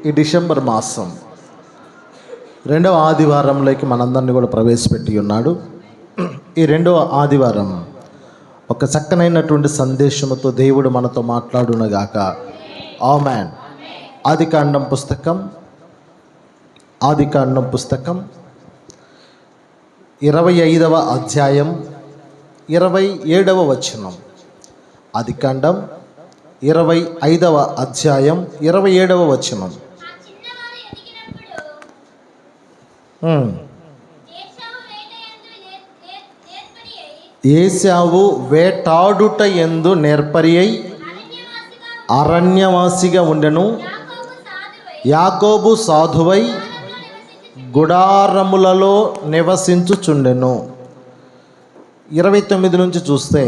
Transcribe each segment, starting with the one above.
ఈ డిసెంబర్ మాసం రెండవ ఆదివారంలోకి మనందరినీ కూడా ప్రవేశపెట్టి ఉన్నాడు. ఈ రెండవ ఆదివారం ఒక చక్కనైనటువంటి సందేశంతో దేవుడు మనతో మాట్లాడునగాక. ఆమేన్. ఆదికాండం పుస్తకం 25వ అధ్యాయం 27వ వచనం. ఆదికాండం 25వ అధ్యాయం 27వ వచనం. ఏశావు వేటాడుట యందు నేర్పరి అయి అరణ్యవాసిగా ఉండెను. యాకోబు సాధువై గుడారములలో నివసించుచుండెను. 29 నుంచి చూస్తే,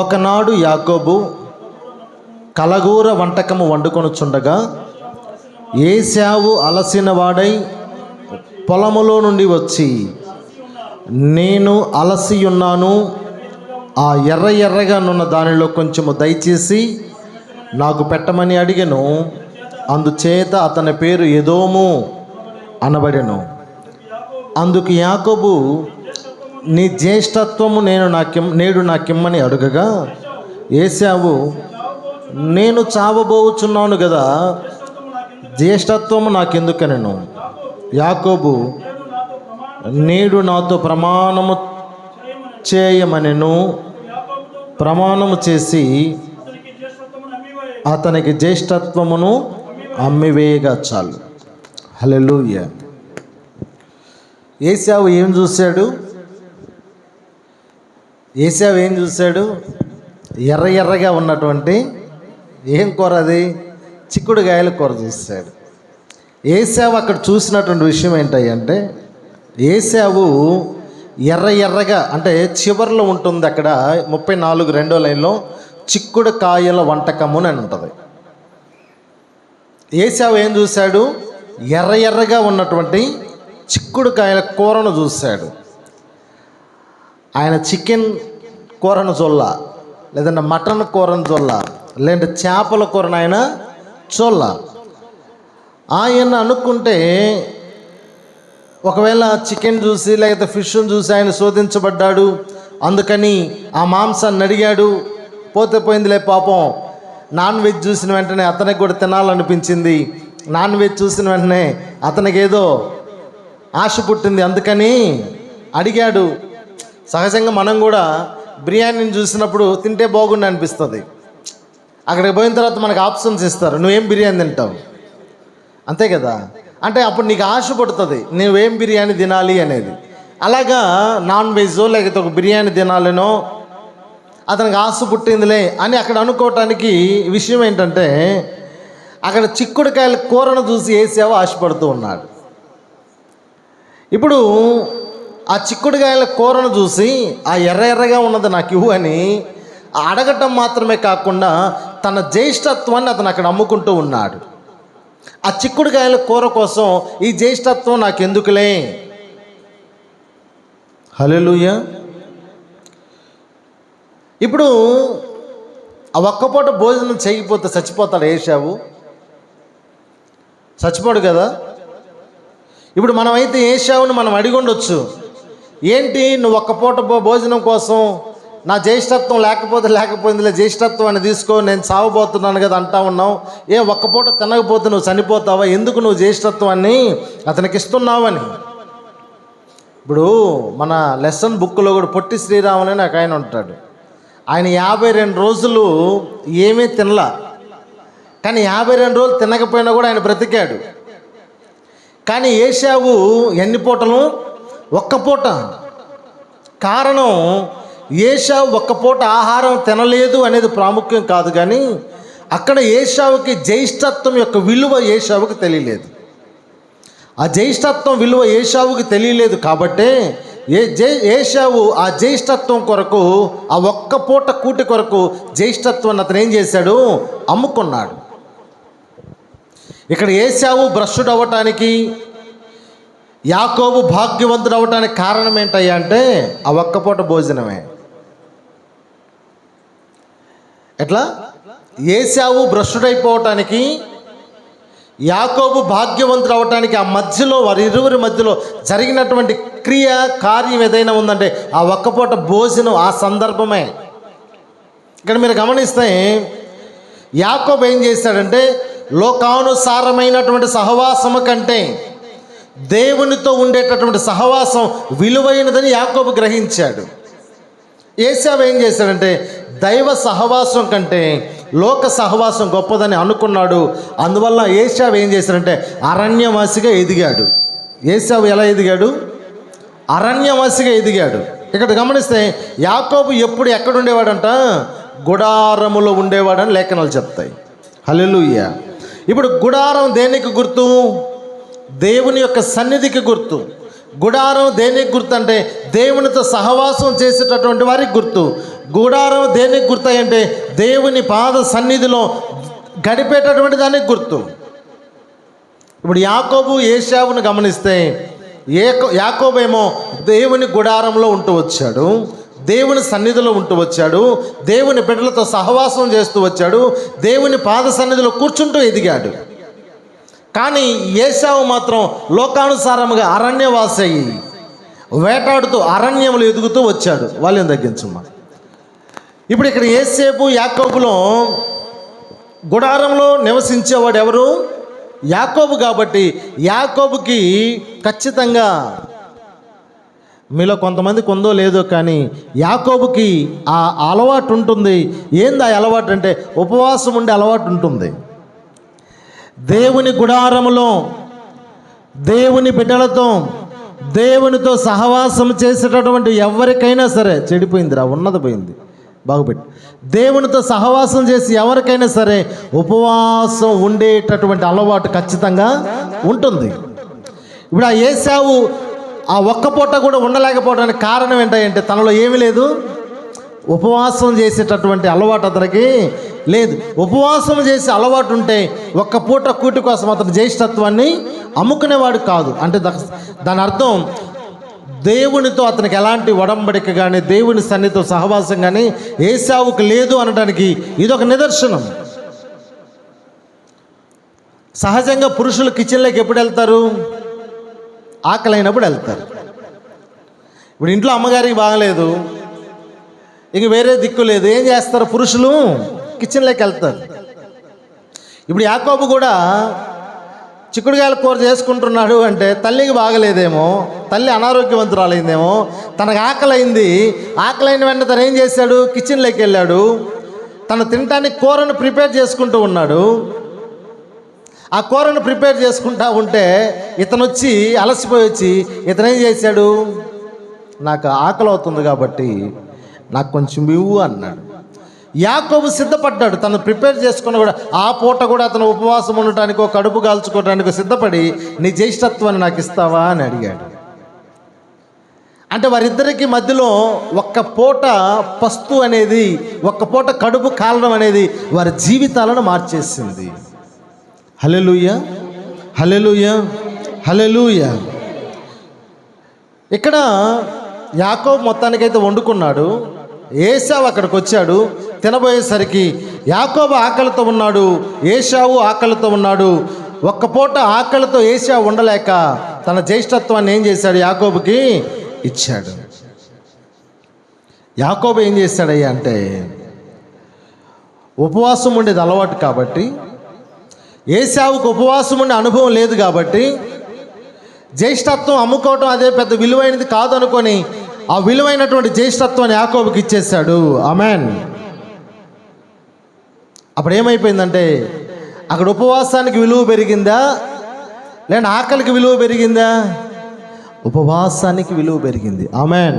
ఒకనాడు యాకోబు కలగూర వంటకము వండుకొనుచుండగా ఏశావు అలసిన వాడై పొలములో నుండి వచ్చి, నేను అలసి ఉన్నాను, ఆ ఎర్రగా నున్న దానిలో కొంచెము దయచేసి నాకు పెట్టమని అడిగెను. అందుచేత అతని పేరు ఎదోము అనబడెను. అందుకు యాకోబు, నీ జ్యేష్ఠత్వము నేడు నాకిమ్మని అడుగగా ఏశావు, నేను చావబోచున్నాను కదా, జ్యేష్ఠత్వము నాకెందుకనెను. యాకోబు, నేడు నాతో ప్రమాణము చేయమనెను. ప్రమాణము చేసి అతనికి జ్యేష్ఠత్వమును అమ్మివేయగా చాలు. హల్లెలూయా. ఏశావు ఏం చూశాడు? ఎర్రగా ఉన్నటువంటి ఏం కూర? అది చిక్కుడుగాయల కూర చూశాడు. ఏశావు అక్కడ చూసినటువంటి విషయం ఏంటంటే, ఏశావు ఎర్రగా అంటే చివర్లో ఉంటుంది, అక్కడ 34 రెండో లైన్లో చిక్కుడుకాయల వంటకము అని ఉంటుంది. ఏశావు ఏం చూశాడు? ఎర్రగా ఉన్నటువంటి చిక్కుడుకాయల కూరను చూశాడు. ఆయన చికెన్ కూరను చూల్ల, లేదంటే మటన్ కూరను చూల్ల, లేదంటే చేపల కూరను ఆయన చూల్ల. ఆయన అనుకుంటే ఒకవేళ చికెన్ చూసి లేకపోతే ఫిష్ను చూసి ఆయన శోధించబడ్డాడు, అందుకని ఆ మాంసాన్ని అడిగాడు. పోతే పోయిందిలే పాపం. నాన్ వెజ్ చూసిన వెంటనే అతనికి కూడా తినాలనిపించింది. నాన్ వెజ్ చూసిన వెంటనే అతనికి ఏదో ఆశ పుట్టింది, అందుకని అడిగాడు. సహజంగా మనం కూడా బిర్యానీని చూసినప్పుడు తింటే బాగుండి అనిపిస్తుంది. అక్కడికి పోయిన తర్వాత మనకు ఆప్షన్స్ ఇస్తారు, నువ్వేం బిర్యానీ తింటావు, అంతే కదా. అంటే అప్పుడు నీకు ఆశ పడుతుంది నువ్వేం బిర్యానీ తినాలి అనేది. అలాగా నాన్ వెజ్ లేకపోతే ఒక బిర్యానీ తినాలనో అతనికి ఆశ పుట్టిందిలే అని అక్కడ అనుకోవటానికి విషయం ఏంటంటే, అక్కడ చిక్కుడుకాయల కూరను చూసి ఏశావు ఆశపడుతూ ఉన్నాడు. ఇప్పుడు ఆ చిక్కుడుకాయల కూరను చూసి ఆ ఎర్రగా ఉన్నది నాకు ఇవ్వు అని అడగటం మాత్రమే కాకుండా తన జ్యేష్ఠత్వాన్ని అతను అక్కడ అమ్ముకుంటూ ఉన్నాడు. ఆ చిక్కుడుకాయల కూర కోసం ఈ జ్యేష్ఠత్వం నాకెందుకులే. హల్లెలూయా. ఇప్పుడు ఆ ఒక్కపూట భోజనం చేయకపోతే చచ్చిపోతాడు ఏశావు? చచ్చిపోడు కదా. ఇప్పుడు మనమైతే ఏశావుని మనం అడిగి ఉండొచ్చు, ఏంటి నువ్వు ఒక్కపూట భోజనం కోసం నా జ్యేష్ఠత్వం లేకపోయిందిలే, జ్యేష్ఠత్వాన్ని తీసుకో, నేను సావబోతున్నాను కదా అంటా ఉన్నావు. ఒక్కపూట తినకపోతే నువ్వు చనిపోతావా? ఎందుకు నువ్వు జ్యేష్ఠత్వాన్ని అతనికి ఇస్తున్నావని. ఇప్పుడు మన లెసన్ బుక్లో కూడా పొట్టి శ్రీరాములు అని ఆయన ఉంటాడు. ఆయన 52 రోజులు ఏమీ తినలా, కానీ 52 రోజులు తినకపోయినా కూడా ఆయన బ్రతికాడు. కానీ ఏశావు ఎన్ని పూటలు? ఒక్క పూట. కారణం, ఏశావు ఒక్క పూట ఆహారం తినలేదు అనేది ప్రాముఖ్యం కాదు, కానీ అక్కడ ఏశావుకి జ్యేష్ఠత్వం యొక్క విలువ ఏశావుకి తెలియలేదు. ఆ జ్యేష్ఠత్వం విలువ ఏశావుకి తెలియలేదు కాబట్టే ఏశావు ఆ జ్యేష్ఠత్వం కొరకు, ఆ ఒక్క పూట కూటి కొరకు జ్యేష్ఠత్వాన్ని అతను ఏం చేశాడు? అమ్ముకున్నాడు. ఇక్కడ ఏశావు భ్రష్టుడు అవ్వటానికి, యాకోబు భాగ్యవంతుడు అవ్వటానికి కారణం ఏంటయ్యా అంటే ఆ ఒక్కపూట భోజనమే. ఎట్లా? ఏశావు భ్రష్టుడైపోవటానికి యాకోబు భాగ్యవంతుడు అవటానికి ఆ మధ్యలో వారి ఇరువురి మధ్యలో జరిగినటువంటి కార్యం ఏదైనా ఉందంటే ఆ ఒక్కపూట భోజనం, ఆ సందర్భమే. ఇక్కడ మీరు గమనిస్తే యాకోబు ఏం చేశాడంటే లోకానుసారమైనటువంటి సహవాసము కంటే దేవునితో ఉండేటటువంటి సహవాసం విలువైనదని యాకోబు గ్రహించాడు. ఏశావు ఏం చేశాడంటే దైవ సహవాసం కంటే లోక సహవాసం గొప్పదని అనుకున్నాడు. అందువల్ల ఏశావు ఏం చేశాడంటే అరణ్యవాసిగా ఎదిగాడు. ఏశావు ఎలా ఎదిగాడు? అరణ్యవాసిగా ఎదిగాడు. ఇక్కడ గమనిస్తే యాకోబు ఎప్పుడు ఎక్కడుండేవాడంట? గుడారములో ఉండేవాడని లేఖనాలు చెప్తాయి. హల్లెలూయా. ఇప్పుడు గుడారం దేనికి గుర్తు? దేవుని యొక్క సన్నిధికి గుర్తు. గుడారం దేనికి గుర్తు అంటే దేవునితో సహవాసం చేసేటటువంటి వారికి గుర్తు. గుడారం దేనికి గుర్తు అంటే దేవుని పాద సన్నిధిలో గడిపేటటువంటి దానికి గుర్తు. ఇప్పుడు యాకోబు ఏశావును గమనిస్తే యాకోబేమో దేవుని గుడారంలో ఉంటూ వచ్చాడు, దేవుని సన్నిధిలో ఉంటూ వచ్చాడు, దేవుని బిడ్డలతో సహవాసం చేస్తూ వచ్చాడు, దేవుని పాద సన్నిధిలో కూర్చుంటూ ఎదిగాడు. కానీ ఏశావు మాత్రం లోకానుసారముగా అరణ్యవాసి అయ్యి వేటాడుతూ అరణ్యములు ఎదుగుతూ వచ్చాడు. వాళ్ళని తగ్గించమ్మా. ఇప్పుడు ఇక్కడ యోసేపు యాకోబులో గుడారంలో నివసించేవాడు ఎవరు? యాకోబు. కాబట్టి యాకోబుకి ఖచ్చితంగా, మీలో కొంతమందికి ఉందో లేదో కానీ యాకోబుకి ఆ అలవాటు ఉంటుంది. ఏంది ఆ అలవాటు అంటే ఉపవాసం ఉండే అలవాటు ఉంటుంది. దేవుని గుడారములో దేవుని బిడ్డలతో దేవునితో సహవాసం చేసేటటువంటి ఎవరికైనా సరే, చెడిపోయిందిరా ఉన్నది పోయింది బాగుపెట్టి, దేవునితో సహవాసం చేసి ఎవరికైనా సరే ఉపవాసం ఉండేటటువంటి అలవాటు ఖచ్చితంగా ఉంటుంది. ఇప్పుడు ఆ ఏశావు ఆ ఒక్క పూట కూడా ఉండలేకపోవడానికి కారణం ఏంటంటే తనలో ఏమీ లేదు, ఉపవాసం చేసేటటువంటి అలవాటు అతనికి లేదు. ఉపవాసం చేసే అలవాటు ఉంటే ఒక్క పూట కూటి కోసం అతను జ్యేష్ఠత్వాన్ని అమ్ముకునేవాడు కాదు. అంటే దాని అర్థం దేవునితో అతనికి ఎలాంటి ఒడంబడిక కానీ దేవుని సన్నిధితో సహవాసం కానీ ఏశావుకు లేదు అనడానికి ఇదొక నిదర్శనం. సహజంగా పురుషులు కిచెన్లోకి ఎప్పుడు వెళ్తారు? ఆకలి అయినప్పుడు వెళ్తారు. ఇప్పుడు ఇంట్లో అమ్మగారికి బాగలేదు, ఇంక వేరే దిక్కు లేదు, ఏం చేస్తారు? పురుషులు కిచెన్లోకి వెళ్తారు. ఇప్పుడు యాకోబు కూడా చిక్కుడుకాయల కూర చేసుకుంటున్నాడు అంటే తల్లికి బాగలేదేమో, తల్లి అనారోగ్యవంతురాలైందేమో, తనకు ఆకలైంది. ఆకలైన వెంటనే తను ఏం చేశాడు? కిచెన్లోకి వెళ్ళాడు. తను తినటానికి కూరను ప్రిపేర్ చేసుకుంటూ ఉన్నాడు. ఆ కూరను ప్రిపేర్ చేసుకుంటా ఉంటే ఇతను వచ్చి అలసిపోయి వచ్చి ఇతను ఏం చేశాడు? నాకు ఆకలి అవుతుంది కాబట్టి నాకు కొంచెం ఇవ్వు అన్నాడు. యాకోబు సిద్ధపడ్డాడు. తను ప్రిపేర్ చేసుకున్న కూడా ఆ పూట కూడా అతను ఉపవాసం ఉండటానికో కడుపు కాల్చుకోవటానికో సిద్ధపడి నీ జ్యేష్ఠత్వాన్ని నాకు ఇస్తావా అని అడిగాడు. అంటే వారిద్దరికి మధ్యలో ఒక్క పూట పస్తు అనేది, ఒక్క పూట కడుపు కాలడం అనేది వారి జీవితాలను మార్చేసింది. హల్లెలూయా, హల్లెలూయా, హల్లెలూయా. ఇక్కడ యాకోబు మొత్తానికైతే వండుకున్నాడు. ఏశావు అక్కడికి వచ్చాడు. తినబోయేసరికి యాకోబు ఆకలితో ఉన్నాడు, ఏశావు ఆకలితో ఉన్నాడు. ఒక్క పూట ఆకలితో ఏశావు ఉండలేక తన జ్యేష్ఠత్వాన్ని ఏం చేశాడు? యాకోబుకి ఇచ్చాడు. యాకోబు ఏం చేశాడయ్యా అంటే ఉపవాసం ఉండేది అలవాటు కాబట్టి, ఏశావుకు ఉపవాసం ఉండే అనుభవం లేదు కాబట్టి జ్యేష్ఠత్వం అమ్ముకోవటం అదే పెద్ద విలువైనది కాదు అనుకొని ఆ విలువైనటువంటి జ్యేష్ఠత్వాన్ని యాకోబుకి ఇచ్చేశాడు. ఆమెన్. అప్పుడు ఏమైపోయిందంటే అక్కడ ఉపవాసానికి విలువ పెరిగిందా లేదంటే ఆకలికి విలువ పెరిగిందా? ఉపవాసానికి విలువ పెరిగింది. ఆమెన్.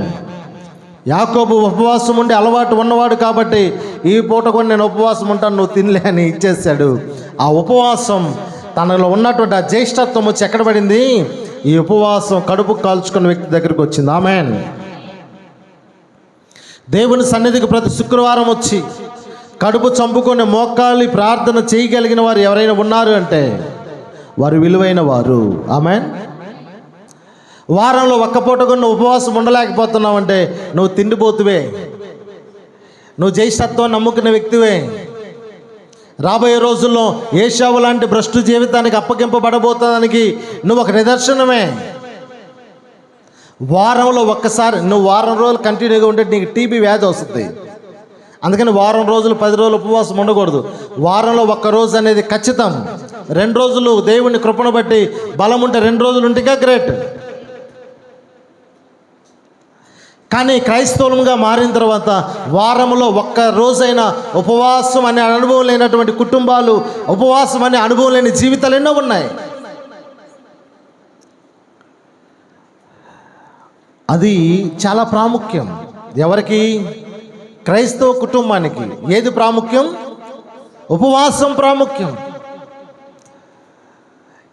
యాకోబు ఉపవాసం ఉండి అలవాటు ఉన్నవాడు కాబట్టి ఈ పూట కూడా నేను ఉపవాసం ఉంటాను, నువ్వు తినలే అని ఇచ్చేసాడు. ఆ ఉపవాసం తనలో ఉన్నటువంటి ఆ జ్యేష్ఠత్వం వచ్చి ఎక్కడ పడింది? ఈ ఉపవాసం కడుపు కాల్చుకున్న వ్యక్తి దగ్గరికి వచ్చింది. ఆమెన్. దేవుని సన్నిధికి ప్రతి శుక్రవారం వచ్చి కడుపు చంపుకొని మోకాలి ప్రార్థన చేయగలిగిన వారు ఎవరైనా ఉన్నారు అంటే వారు విలువైన వారు. ఆమెన్. వారంలో ఒక్క పూట కూడా నువ్వు ఉపవాసం ఉండలేకపోతున్నావంటే నువ్వు తిండిపోతువే, నువ్వు జ్యేష్ఠత్వాన్ని నమ్ముకున్న వ్యక్తివే. రాబోయే రోజుల్లో ఏశావు లాంటి భ్రష్టు జీవితానికి అప్పగింపబడబోతానికి నువ్వు ఒక నిదర్శనమే. వారంలో ఒక్కసారి నువ్వు వారం రోజులు కంటిన్యూగా ఉంటే నీకు టీబీ వ్యాధి వస్తుంది. అందుకని వారం రోజులు 10 రోజులు ఉపవాసం ఉండకూడదు. వారంలో ఒక్క రోజు అనేది ఖచ్చితం. 2 రోజులు దేవుని కృపను బట్టి బలం ఉంటే 2 రోజులు ఉంటే ఇంకా గ్రేట్. కానీ క్రైస్తవులుగా మారిన తర్వాత వారంలో ఒక్క రోజైనా ఉపవాసం అనే అనుభవం లేనటువంటి కుటుంబాలు, ఉపవాసం అనే అనుభవం లేని జీవితాలు ఎన్నో ఉన్నాయి. అది చాలా ప్రాముఖ్యం. ఎవరికి? క్రైస్తవ కుటుంబానికి. ఏది ప్రాముఖ్యం? ఉపవాసం ప్రాముఖ్యం.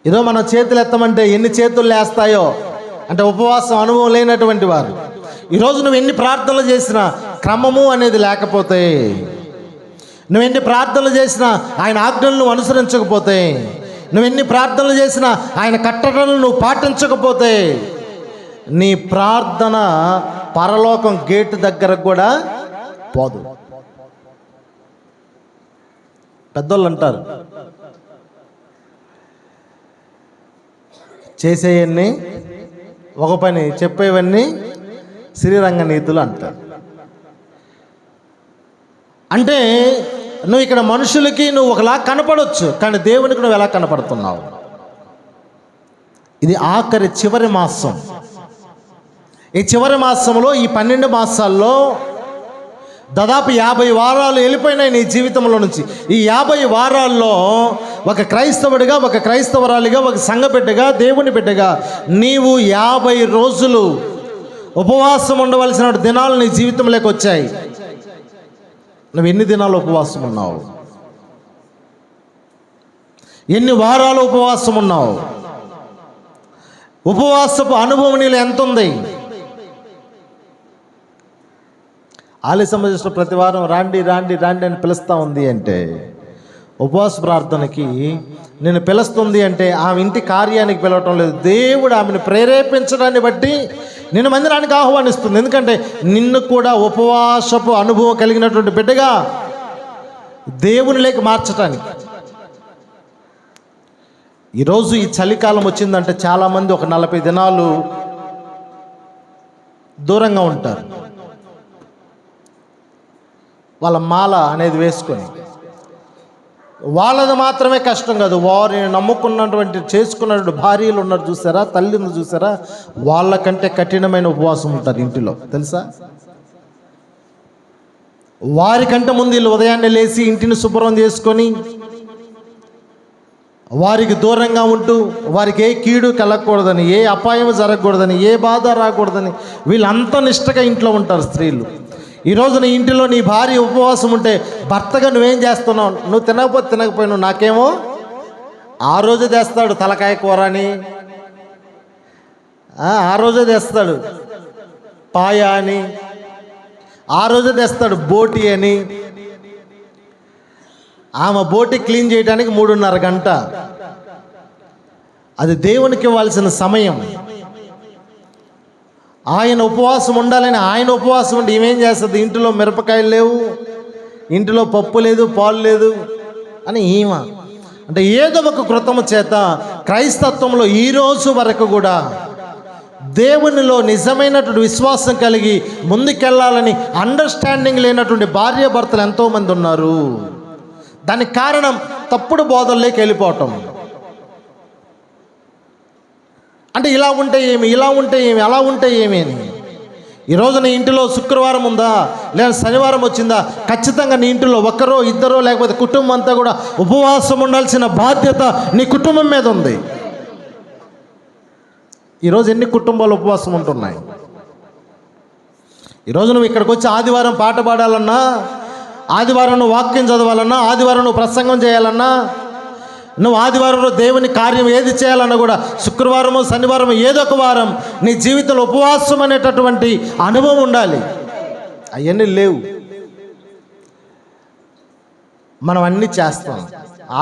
ఏదో మనం చేతులు ఎత్తమంటే ఎన్ని చేతులు లేస్తాయో అంటే ఉపవాసం అనుభవం లేనటువంటి వారు. ఈరోజు నువ్వు ఎన్ని ప్రార్థనలు చేసినా క్రమము అనేది లేకపోతే, నువ్వు ఎన్ని ప్రార్థనలు చేసినా ఆయన ఆజ్ఞలను నువ్వు అనుసరించకపోతే, నువ్వు ఎన్ని ప్రార్థనలు చేసినా ఆయన కట్టడలను నువ్వు పాటించకపోతే, నీ ప్రార్థన పరలోకం గేటు దగ్గరకు కూడా పోదు. పెద్దోళ్ళు అంటారు, చేసేవన్నీ ఒక పని, చెప్పేవన్నీ శ్రీరంగ నీతులు అంటారు. అంటే నువ్వు ఇక్కడ మనుషులకి నువ్వు ఒకలా కనపడవచ్చు, కానీ దేవునికి నువ్వు ఎలా కనపడుతున్నావు? ఇది ఆఖరి చివరి మాసం. ఈ చివరి మాసంలో, ఈ 12 మాసాల్లో దాదాపు 50 వారాలు వెళ్ళిపోయినాయి నీ జీవితంలో నుంచి. ఈ 50 వారాల్లో ఒక క్రైస్తవుడిగా, ఒక క్రైస్తవరాలిగా, ఒక సంఘ బిడ్డగా, దేవుని బిడ్డగా నీవు 50 రోజులు ఉపవాసం ఉండవలసిన దినాలు నీ జీవితంలోకి వచ్చాయి. నువ్వు ఎన్ని దినాలు ఉపవాసం ఉన్నావు? ఎన్ని వారాలు ఉపవాసం ఉన్నావు? ఉపవాసపు అనుభవం నీలో ఎంత ఉంది? ఆలయ సంబంధించిన ప్రతి వారం రాండి రాండి రాండి అని పిలుస్తూ ఉంది అంటే, ఉపవాస ప్రార్థనకి నేను పిలుస్తుంది అంటే ఆమె ఇంటి కార్యానికి పిలవటం లేదు. దేవుడు ఆమెను ప్రేరేపించడాన్ని బట్టి నిన్ను మందిరానికి ఆహ్వానిస్తుంది. ఎందుకంటే నిన్ను కూడా ఉపవాసపు అనుభవం కలిగినటువంటి బిడ్డగా దేవునిలోకి మార్చటానికి. ఈరోజు ఈ చలికాలం వచ్చిందంటే చాలామంది ఒక 40 దినాలు దూరంగా ఉంటారు. వాళ్ళ మాల అనేది వేసుకొని, వాళ్ళది మాత్రమే కష్టం కాదు, వారిని నమ్ముకున్నటువంటి చేసుకున్నటువంటి భార్యలు ఉన్నారు చూసారా, తల్లిని చూసారా, వాళ్ళకంటే కఠినమైన ఉపవాసం ఉంటారు ఇంటిలో, తెలుసా? వారికంటే ముందు వీళ్ళు ఉదయాన్నే లేచి ఇంటిని శుభ్రం చేసుకొని వారికి దూరంగా ఉంటూ, వారికి ఏ కీడు కలగకూడదని, ఏ అపాయం జరగకూడదని, ఏ బాధ రాకూడదని వీళ్ళంత నిష్టగా ఇంట్లో ఉంటారు స్త్రీలు. ఈరోజు నీ ఇంటిలో నీ భార్య ఉపవాసం ఉంటే భర్తగా నువ్వేం చేస్తున్నావు? నువ్వు తినకపోతే తినకపోయినావు, నాకేమో ఆ రోజే తెస్తాడు తలకాయ కూర అని, ఆ రోజే తెస్తాడు పాయ అని, ఆ రోజే తెస్తాడు బోటి అని. ఆమె బోటి క్లీన్ చేయడానికి 3:30 గంట. అది దేవునికి ఇవ్వాల్సిన సమయం. ఆయన ఉపవాసం ఉండాలని ఆయన ఉపవాసం ఉండి ఈమెం చేస్తుంది? ఇంటిలో మిరపకాయలు లేవు, ఇంటిలో పప్పు లేదు, పాలు లేదు అని ఈమె అంటే ఏదో ఒక కృతము చేత క్రైస్తత్వంలో ఈరోజు వరకు కూడా దేవునిలో నిజమైనటువంటి విశ్వాసం కలిగి ముందుకెళ్ళాలని అండర్స్టాండింగ్ లేనటువంటి భార్యాభర్తలు ఎంతోమంది ఉన్నారు. దానికి కారణం తప్పుడు బోధల్లోకి వెళ్ళిపోవటం. అంటే ఇలా ఉంటే ఏమి, ఇలా ఉంటే ఏమి, అలా ఉంటే ఏమి అని. ఈరోజు నీ ఇంటిలో శుక్రవారం ఉందా లేదా శనివారం వచ్చిందా, ఖచ్చితంగా నీ ఇంటిలో ఒక్కరో ఇద్దరో లేకపోతే కుటుంబం అంతా కూడా ఉపవాసం ఉండాల్సిన బాధ్యత నీ కుటుంబం మీద ఉంది. ఈరోజు ఎన్ని కుటుంబాలు ఉపవాసం ఉంటున్నాయి? ఈరోజు నువ్వు ఇక్కడికి వచ్చి ఆదివారం పాట పాడాలన్నా, ఆదివారం నువ్వు వాక్యం చదవాలన్నా, ఆదివారం నువ్వు ప్రసంగం చేయాలన్నా, నువ్వు ఆదివారంలో దేవుని కార్యం ఏది చేయాలన్నా కూడా శుక్రవారము శనివారము ఏదో ఒక వారం నీ జీవితంలో ఉపవాసం అనేటటువంటి అనుభవం ఉండాలి. అవన్నీ లేవు. మనం అన్నీ చేస్తాం.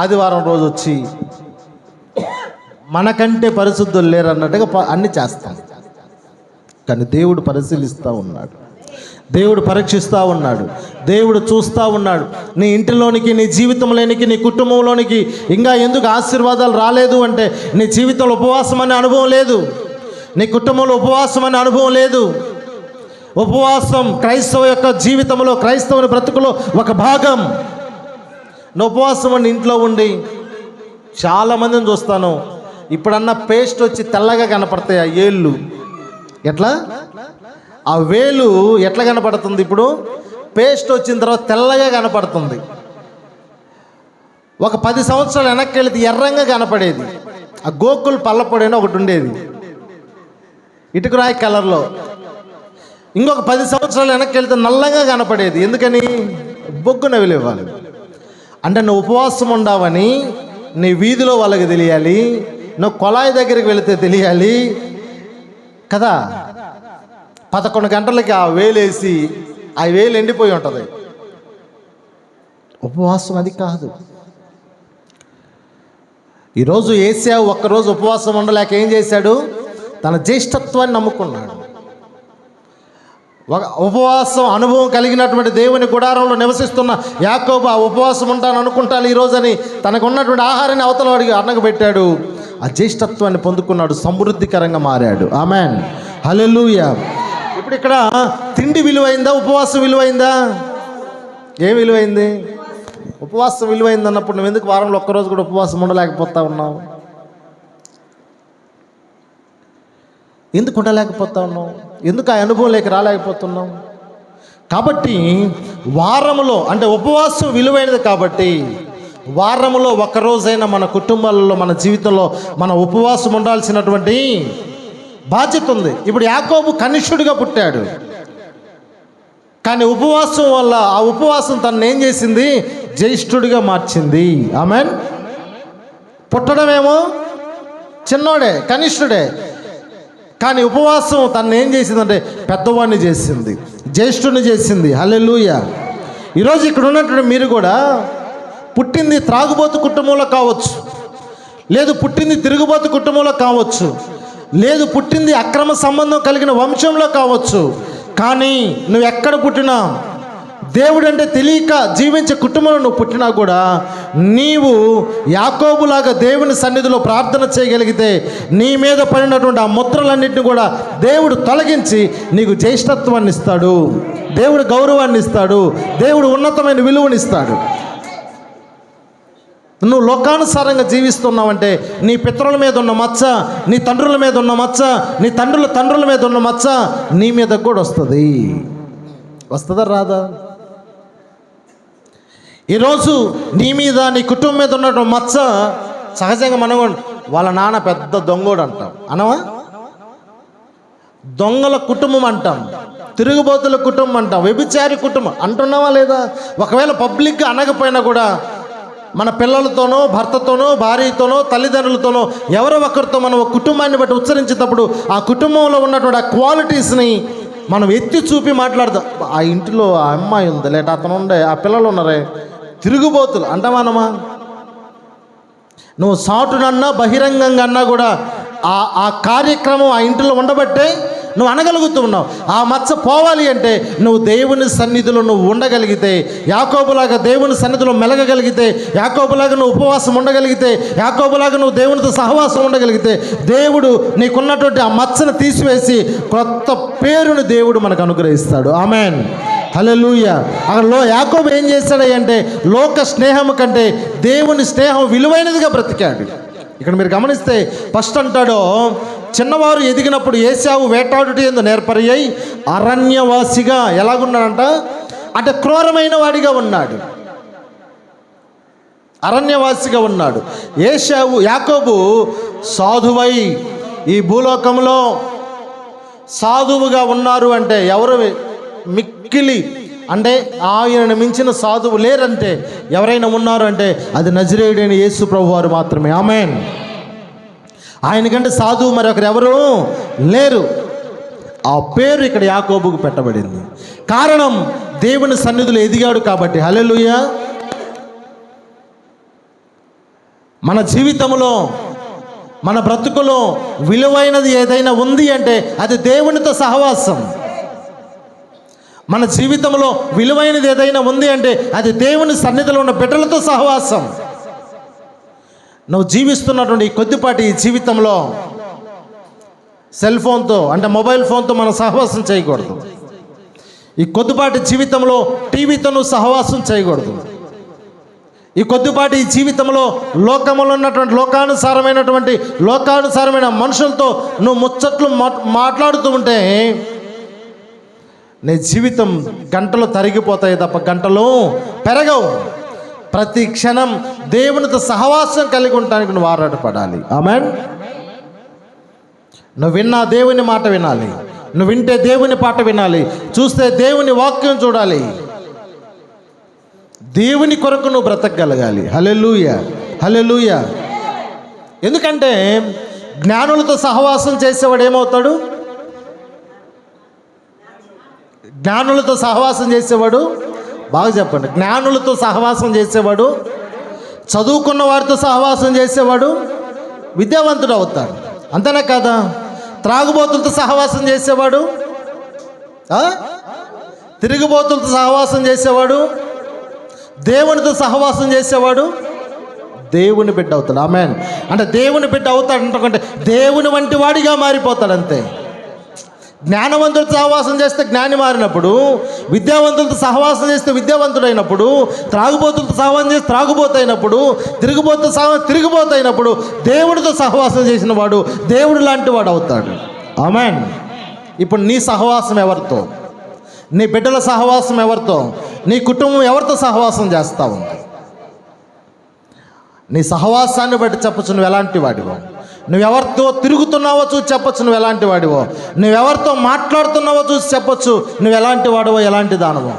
ఆదివారం రోజు వచ్చి మనకంటే పరిశుద్ధులు లేరు అన్నట్టుగా అన్నీ చేస్తాం. కానీ దేవుడు పరిశీలిస్తూ ఉన్నాడు. దేవుడు పరీక్షిస్తూ ఉన్నాడు, దేవుడు చూస్తూ ఉన్నాడు. నీ ఇంటిలోనికి, నీ జీవితంలోనికి, నీ కుటుంబంలోనికి ఇంకా ఎందుకు ఆశీర్వాదాలు రాలేదు అంటే నీ జీవితంలో ఉపవాసం అనే అనుభవం లేదు, నీ కుటుంబంలో ఉపవాసం అనే అనుభవం లేదు. ఉపవాసం క్రైస్తవ యొక్క జీవితంలో, క్రైస్తవుని బ్రతుకులో ఒక భాగం. నువ్వు ఉపవాసం అండి ఇంట్లో ఉండి, చాలామందిని చూస్తాను, ఇప్పుడన్నా పేస్ట్ వచ్చి తెల్లగా కనపడతాయి ఆ ఏళ్ళు. ఎట్లా ఆ వేలు ఎట్లా కనపడుతుంది? ఇప్పుడు పేస్ట్ వచ్చిన తర్వాత తెల్లగా కనపడుతుంది. ఒక 10 సంవత్సరాలు వెనక్కి వెళితే ఎర్రంగా కనపడేది. ఆ గోకులు పల్లపొడి అని ఒకటి ఉండేది ఇటుకరాయి కలర్లో. ఇంకొక 10 సంవత్సరాలు వెనక్కి వెళితే నల్లగా కనపడేది. ఎందుకని? బొగ్గు నవిలు ఇవ్వాలి. అంటే నువ్వు ఉపవాసం ఉండవని నీ వీధిలో వాళ్ళకి తెలియాలి, నువ్వు కొళాయి దగ్గరికి వెళితే తెలియాలి కదా. 11 గంటలకి ఆ వేలేసి ఆ వేలు ఎండిపోయి ఉంటుంది. ఉపవాసం అది కాదు. ఈరోజు ఏశావు ఒక్కరోజు ఉపవాసం ఉండలేక ఏం చేశాడు? తన జ్యేష్ఠత్వాన్ని నమ్ముకున్నాడు. ఉపవాసం అనుభవం కలిగినటువంటి దేవుని గుడారంలో నివసిస్తున్న యాకోబు ఆ ఉపవాసం ఉంటాను అనుకుంటాను ఈరోజని తనకు ఉన్నటువంటి ఆహారాన్ని అవతల వాడికి అన్నగబెట్టాడు. ఆ జ్యేష్ఠత్వాన్ని పొందుకున్నాడు, సమృద్ధికరంగా మారాడు. ఆమెన్, హల్లెలూయా. ఇప్పుడు ఇక్కడ తిండి విలువైందా, ఉపవాసం విలువైందా? ఏం విలువైంది? ఉపవాసం విలువైంది అన్నప్పుడు నువ్వు ఎందుకు వారంలో ఒక్కరోజు కూడా ఉపవాసం ఉండలేకపోతా ఉన్నావు? ఎందుకు ఉండలేకపోతా ఉన్నావు? ఎందుకు ఆ అనుభవం లేక రాలేకపోతున్నావు? కాబట్టి వారములో అంటే ఉపవాసం విలువైనది. కాబట్టి వారములో ఒక్కరోజైనా మన కుటుంబాలలో, మన జీవితంలో మన ఉపవాసం ఉండాల్సినటువంటి బాధ్యత ఉంది. ఇప్పుడు యాకోబు కనిష్ఠుడిగా పుట్టాడు, కానీ ఉపవాసం వల్ల ఆ ఉపవాసం తనను ఏం చేసింది? జ్యేష్ఠుడిగా మార్చింది. ఆమెన్. పుట్టడమేమో చిన్నోడే, కనిష్ఠుడే, కానీ ఉపవాసం తనను ఏం చేసిందంటే పెద్దవాడిని చేసింది, జ్యేష్ఠుడిని చేసింది. హల్లెలూయా. ఈరోజు ఇక్కడ ఉన్నటువంటి మీరు కూడా పుట్టింది త్రాగుబోతు కుటుంబంలో కావచ్చు, లేదు పుట్టింది తిరుగుబోతు కుటుంబంలో కావచ్చు, లేదు పుట్టింది అక్రమ సంబంధం కలిగిన వంశంలో కావచ్చు. కానీ నువ్వు ఎక్కడ పుట్టినా, దేవుడు అంటే తెలియక జీవించే కుటుంబంలో నువ్వు పుట్టినా కూడా నీవు యాకోబులాగా దేవుని సన్నిధిలో ప్రార్థన చేయగలిగితే నీ మీద పడినటువంటి ఆ ముద్రలన్నింటినీ కూడా దేవుడు తొలగించి నీకు జ్యేష్ఠత్వాన్ని ఇస్తాడు, దేవుడు గౌరవాన్ని ఇస్తాడు, దేవుడు ఉన్నతమైన విలువనిస్తాడు. నువ్వు లోకానుసారంగా జీవిస్తున్నావంటే నీ పితరుల మీద ఉన్న మచ్చ, నీ తండ్రుల మీద ఉన్న మచ్చ, నీ తండ్రుల మీద ఉన్న మచ్చ నీ మీద కూడా వస్తుంది. వస్తుందా రాదా? ఈరోజు నీ మీద, నీ కుటుంబం మీద ఉన్నటువంటి మచ్చ సహజంగా మనం వాళ్ళ నాన్న పెద్ద దొంగోడు అంటాం, అనవా? దొంగల కుటుంబం అంటాం, తిరుగుబోతుల కుటుంబం అంటాం, వ్యభిచారి కుటుంబం అంటున్నావా లేదా? ఒకవేళ పబ్లిక్గా అనకపోయినా కూడా మన పిల్లలతోనో, భర్తతోనో, భార్యతోనో, తల్లిదండ్రులతోనో ఎవరో ఒకరితో మనం ఒక కుటుంబాన్ని బట్టి ఉచ్చరించేటప్పుడు ఆ కుటుంబంలో ఉన్నటువంటి ఆ క్వాలిటీస్ని మనం ఎత్తి చూపి మాట్లాడదాం. ఆ ఇంటిలో ఆ అమ్మాయి ఉంది, లేట అతను ఉండే, ఆ పిల్లలు ఉన్నారే తిరుగుబోతులు అంటామానమా? నువ్వు సాటునన్నా బహిరంగంగా అన్నా కూడా ఆ కార్యక్రమం ఆ ఇంటిలో ఉండబట్టే నువ్వు అనగలుగుతూ ఉన్నావు. ఆ మచ్చ పోవాలి అంటే నువ్వు దేవుని సన్నిధిలో నువ్వు ఉండగలిగితే, యాకోబులాగా దేవుని సన్నిధిలో మెలగగలిగితే, యాకోబులాగా నువ్వు ఉపవాసం ఉండగలిగితే, యాకోబులాగా నువ్వు దేవునితో సహవాసం ఉండగలిగితే దేవుడు నీకున్నటువంటి ఆ మచ్చను తీసివేసి కొత్త పేరుని దేవుడు మనకు అనుగ్రహిస్తాడు. ఆమెన్, హల్లెలూయా. అక్కడ యాకోబు ఏం చేశాడంటే లోక స్నేహం కంటే దేవుని స్నేహం విలువైనదిగా బ్రతికాడు. ఇక్కడ మీరు గమనిస్తే ఫస్ట్ అంటాడో, చిన్నవారు ఎదిగినప్పుడు ఏశావు వేటాడుట యందు నేర్పరి అయి అరణ్యవాసిగా ఎలాగున్నాడంట అంటే క్రూరమైన వాడిగా ఉన్నాడు, అరణ్యవాసిగా ఉన్నాడు. యాకోబు సాధువై ఈ భూలోకంలో సాధువుగా ఉన్నారు అంటే ఎవరు? మిక్కిలి అంటే ఆయనను మించిన సాధువు లేరంటే ఎవరైనా ఉన్నారు అంటే అది నజరేయుడైన యేసు ప్రభు వారు మాత్రమే. ఆమేన్. ఆయనకంటే సాధువు మరొకరు ఎవరు లేరు. ఆ పేరు ఇక్కడ యాకోబుకు పెట్టబడింది. కారణం దేవుని సన్నిధిలో ఎదిగాడు కాబట్టి. హల్లెలూయా. మన జీవితంలో, మన బ్రతుకులో విలువైనది ఏదైనా ఉంది అంటే అది దేవునితో సహవాసం. మన జీవితంలో విలువైనది ఏదైనా ఉంది అంటే అది దేవుని సన్నిధిలో ఉన్న బిడ్డలతో సహవాసం. నువ్వు జీవిస్తున్నటువంటి ఈ కొద్దిపాటి ఈ జీవితంలో సెల్ ఫోన్తో అంటే మొబైల్ ఫోన్తో మనం సహవాసం చేయకూడదు. ఈ కొద్దిపాటి జీవితంలో టీవీతో నువ్వు సహవాసం చేయకూడదు. ఈ కొద్దిపాటి ఈ జీవితంలో లోకములో ఉన్నటువంటి లోకానుసారమైన మనుషులతో నువ్వు ముచ్చట్లు మాట్లాడుతూ ఉంటే నీ జీవితం గంటలు తరిగిపోతాయి తప్ప గంటలు పెరగవు. ప్రతి క్షణం దేవునితో సహవాసం కలిగి ఉండటానికి నువ్వు ఆరాటపడాలి. ఆమేన్. నువ్వు విన్నా దేవుని మాట వినాలి, నువ్వు వింటే దేవుని పాట వినాలి, చూస్తే దేవుని వాక్యం చూడాలి. దేవుని కొరకు నువ్వు బ్రతకగలగాలి. హల్లెలూయా, హల్లెలూయా. ఎందుకంటే జ్ఞానులతో సహవాసం చేసేవాడు ఏమవుతాడు? జ్ఞానులతో సహవాసం చేసేవాడు, బాగా చెప్పండి, జ్ఞానులతో సహవాసం చేసేవాడు, చదువుకున్న వారితో సహవాసం చేసేవాడు విద్యావంతుడు అవుతాడు. అంతేనా కాదా? త్రాగుబోతులతో సహవాసం చేసేవాడు, తిరుగుబోతులతో సహవాసం చేసేవాడు, దేవునితో సహవాసం చేసేవాడు దేవుని బిడ్డ అవుతాడు. ఆమేన్. అంటే దేవుని బిడ్డ అవుతాడు అంటే దేవుని వంటి వాడిగా మారిపోతాడు అంతే. జ్ఞానవంతులతో సహవాసం చేస్తే జ్ఞాని మారినప్పుడు, విద్యావంతులతో సహవాసం చేస్తే విద్యావంతుడైనప్పుడు, త్రాగుబోతులతో సహవాసం చేస్తే త్రాగుబోతైనప్పుడు, తిరుగుబోతైనప్పుడు దేవుడితో సహవాసం చేసిన వాడు దేవుడు లాంటి వాడు అవుతాడు. ఆమేన్. ఇప్పుడు నీ సహవాసం ఎవరితో? నీ బిడ్డల సహవాసం ఎవరితో? నీ కుటుంబం ఎవరితో సహవాసం చేస్తావు? నీ సహవాసాన్ని బట్టి చెప్పచ్చు నువ్వు ఎలాంటి వాడివో. నువ్వెవరితో తిరుగుతున్నావో చూసి చెప్పచ్చు నువ్వు ఎలాంటి వాడివో. నువ్వెవరితో మాట్లాడుతున్నావో చూసి చెప్పచ్చు నువ్వు ఎలాంటి వాడివో, ఎలాంటి దానవో.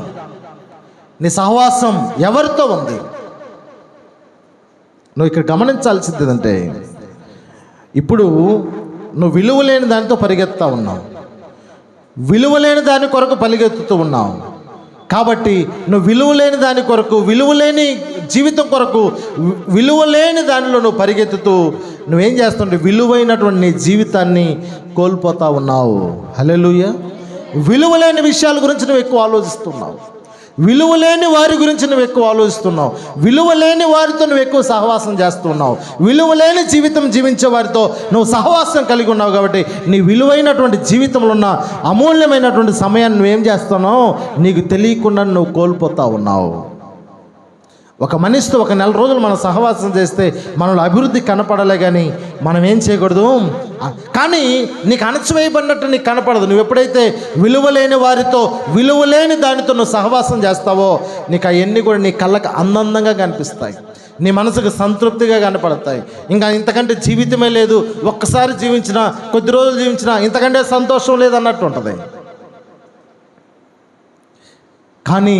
నీ సహవాసం ఎవరితో ఉంది? నువ్వు ఇక్కడ గమనించాల్సింది ఏంటంటే, ఇప్పుడు నువ్వు విలువలేని దానితో పరిగెత్తా ఉన్నావు, విలువలేని దాని కొరకు పరిగెత్తుతూ ఉన్నావు. కాబట్టి నువ్వు విలువలేని దాని కొరకు, విలువలేని జీవితం కొరకు, విలువలేని దానిలో నువ్వు పరిగెత్తుతూ నువ్వేం చేస్తుంటే విలువైనటువంటి నీ జీవితాన్ని కోల్పోతా ఉన్నావు. హల్లెలూయా. విలువలేని విషయాల గురించి నువ్వు ఎక్కువ ఆలోచిస్తున్నావు, విలువలేని వారి గురించి నువ్వు ఎక్కువ ఆలోచిస్తున్నావు, విలువలేని వారితో నువ్వు ఎక్కువ సహవాసం చేస్తున్నావు, విలువలేని జీవితం జీవించే వారితో నువ్వు సహవాసం కలిగి ఉన్నావు. కాబట్టి నీ విలువైనటువంటి జీవితంలో ఉన్న అమూల్యమైనటువంటి సమయాన్ని నువ్వేం చేస్తున్నావు నీకు తెలియకుండా నువ్వు కోల్పోతా ఉన్నావు. ఒక మనిషితో ఒక నెల రోజులు మనం సహవాసం చేస్తే మనలో అభివృద్ధి కనపడలే, కానీ మనం ఏం చేయకూడదు. కానీ నీకు అణచివేయబడినట్టు నీకు కనపడదు. నువ్వు ఎప్పుడైతే విలువలేని వారితో, విలువలేని దానితో నువ్వు సహవాసం చేస్తావో నీకు అవన్నీ కూడా నీ కళ్ళకు అందంగా కనిపిస్తాయి, నీ మనసుకు సంతృప్తిగా కనపడతాయి. ఇంకా ఇంతకంటే జీవితమే లేదు, ఒక్కసారి జీవించినా, కొద్ది రోజులు జీవించినా ఇంతకంటే సంతోషం లేదన్నట్టు ఉంటుంది. కానీ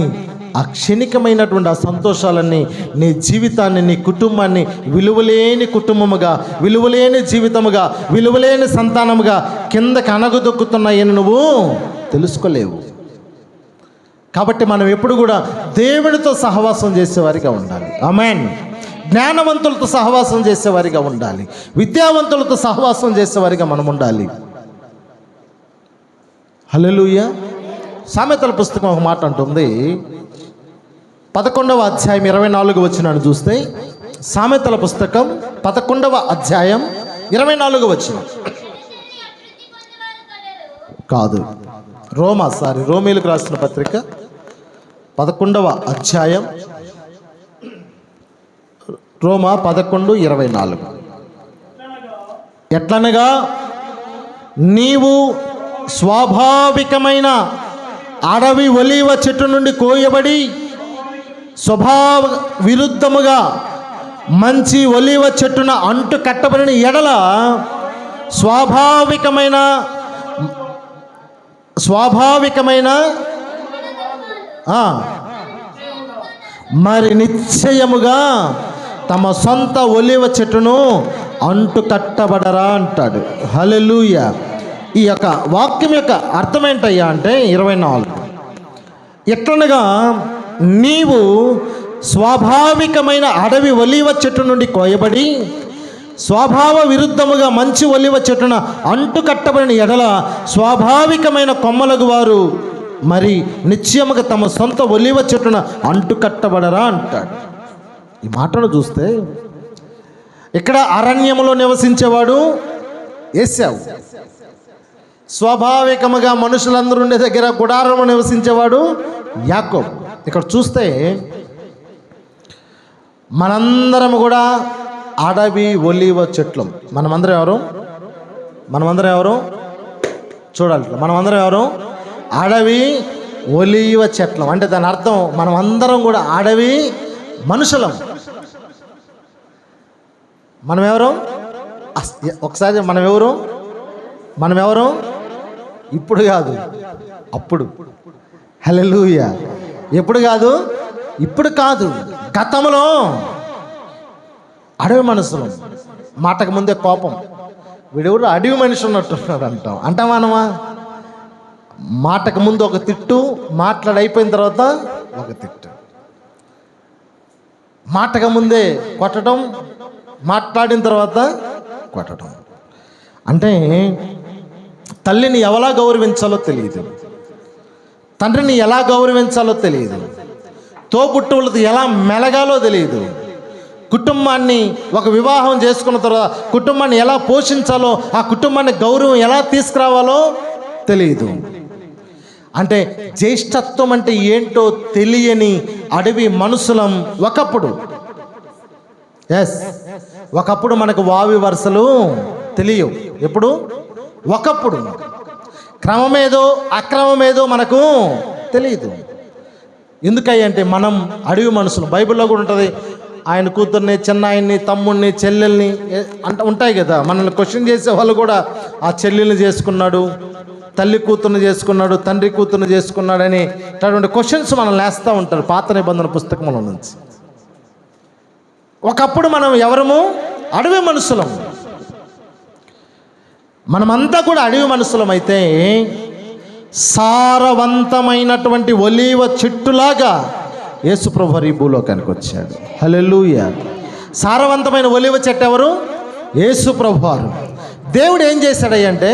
ఆ క్షణికమైనటువంటి ఆ సంతోషాలన్నీ నీ జీవితాన్ని, నీ కుటుంబాన్ని విలువలేని కుటుంబముగా, విలువలేని జీవితముగా, విలువలేని సంతానముగా కిందకి అనగదొక్కుతున్నాయని నువ్వు తెలుసుకోలేవు. కాబట్టి మనం ఎప్పుడు కూడా దేవునితో సహవాసం చేసేవారిగా ఉండాలి. ఆమేన్. జ్ఞానవంతులతో సహవాసం చేసేవారిగా ఉండాలి, విద్యావంతులతో సహవాసం చేసేవారిగా మనం ఉండాలి. హల్లెలూయా. సామెతల పుస్తకం ఒక మాట అంటుంది, 11వ అధ్యాయం 24వ వచనాన్ని చూస్తే, సామెతల పుస్తకం 11వ అధ్యాయం 24వ వచనం కాదు, రోమీలకు రాసిన పత్రిక 11వ అధ్యాయం, రోమా 11:24. ఎట్లనగా నీవు స్వాభావికమైన అడవి ఒలీవ చెట్టు నుండి కోయబడి స్వభావ విరుద్ధముగా మంచి ఒలీవ చెట్టున అంటు కట్టబడిన ఎడల స్వాభావికమైన మరి నిశ్చయముగా తమ సొంత ఒలీవ చెట్టును అంటు కట్టబడరా అంటాడు. హల్లెలూయా. ఈ యొక్క వాక్యం యొక్క అర్థం ఏంటయ్యా అంటే 24, ఎట్లనగా నీవు స్వాభావికమైన అడవి ఒలీవ చెట్టు నుండి కోయబడి స్వభావ విరుద్ధముగా మంచి ఒలీవ చెట్టున అంటు కట్టబడిన ఎడల స్వాభావికమైన కొమ్మలకు వారు మరి నిశ్చయముగా తమ సొంత ఒలీవ చెట్టున అంటుకట్టబడరా అంటాడు. ఈ మాటను చూస్తే ఇక్కడ అరణ్యములో నివసించేవాడు ఏశావు, స్వాభావికముగా మనుషులందరూ ఉండే దగ్గర గుడారము నివసించేవాడు యాకోబు. ఇక్కడ చూస్తే మనందరం కూడా అడవి ఒలీవ చెట్లు. మనమందరం ఎవరు చూడాలి. మనమందరం ఎవరు? అడవి ఒలీవ చెట్లం. అంటే దాని అర్థం మనమందరం కూడా అడవి మనుషులం. మనం ఎవరు? ఒకసారి మనం ఎవరు? ఇప్పుడు కాదు, అప్పుడు. హల్లెలూయా. ఎప్పుడు కాదు, ఇప్పుడు కాదు, గతంలో అడవి మనుషులం. మాటకు ముందే కోపం, వీడెవరు అడవి మనిషి ఉన్నట్టున్నాడు అంటాం మనమా? మాటకు ముందు ఒక తిట్టు, మాట్లాడైపోయిన తర్వాత ఒక తిట్టు. మాటకు ముందే కొట్టడం, మాట్లాడిన తర్వాత కొట్టడం. అంటే తల్లిని ఎలా గౌరవించాలో తెలియదు, తండ్రిని ఎలా గౌరవించాలో తెలియదు, తోబుట్టువులతో ఎలా మెలగాలో తెలియదు, కుటుంబాన్ని ఒక వివాహం చేసుకున్న తర్వాత కుటుంబాన్ని ఎలా పోషించాలో, ఆ కుటుంబాన్ని గౌరవం ఎలా తీసుకురావాలో తెలియదు. అంటే జ్యేష్ఠత్వం అంటే ఏంటో తెలియని అడవి మనుషులం ఒకప్పుడు. ఒకప్పుడు మనకు వావి వరుసలు తెలియవు. ఎప్పుడు? ఒకప్పుడు. క్రమమేదో అక్రమమేదో మనకు తెలియదు. ఎందుకంటే మనం అడవి మనుషులు. బైబిల్లో కూడా ఉంటుంది, ఆయన కూతుర్ని, చిన్నాయన్ని, తమ్ముడిని, చెల్లెల్ని ఉంటాయి కదా. మనల్ని క్వశ్చన్ చేసే వాళ్ళు కూడా ఆ చెల్లెల్ని చేసుకున్నాడు, తల్లి కూతుర్ని చేసుకున్నాడు, తండ్రి కూతుర్ని చేసుకున్నాడని ఇటువంటి క్వశ్చన్స్ మనం వేస్తూ ఉంటారు పాత నిబంధన పుస్తకంలో నుంచి. ఒకప్పుడు మనం ఎవరము? అడవి మనుషులం. మనమంతా కూడా అడవి మనుషులం. అయితే సారవంతమైనటువంటి ఒలీవ చెట్టులాగా యేసుప్రభు ఈ భూలోకానికి వచ్చాడు. హల్లెలూయా. సారవంతమైన ఒలీవ చెట్టు ఎవరు? యేసుప్రభు వారు. దేవుడు ఏం చేశాడంటే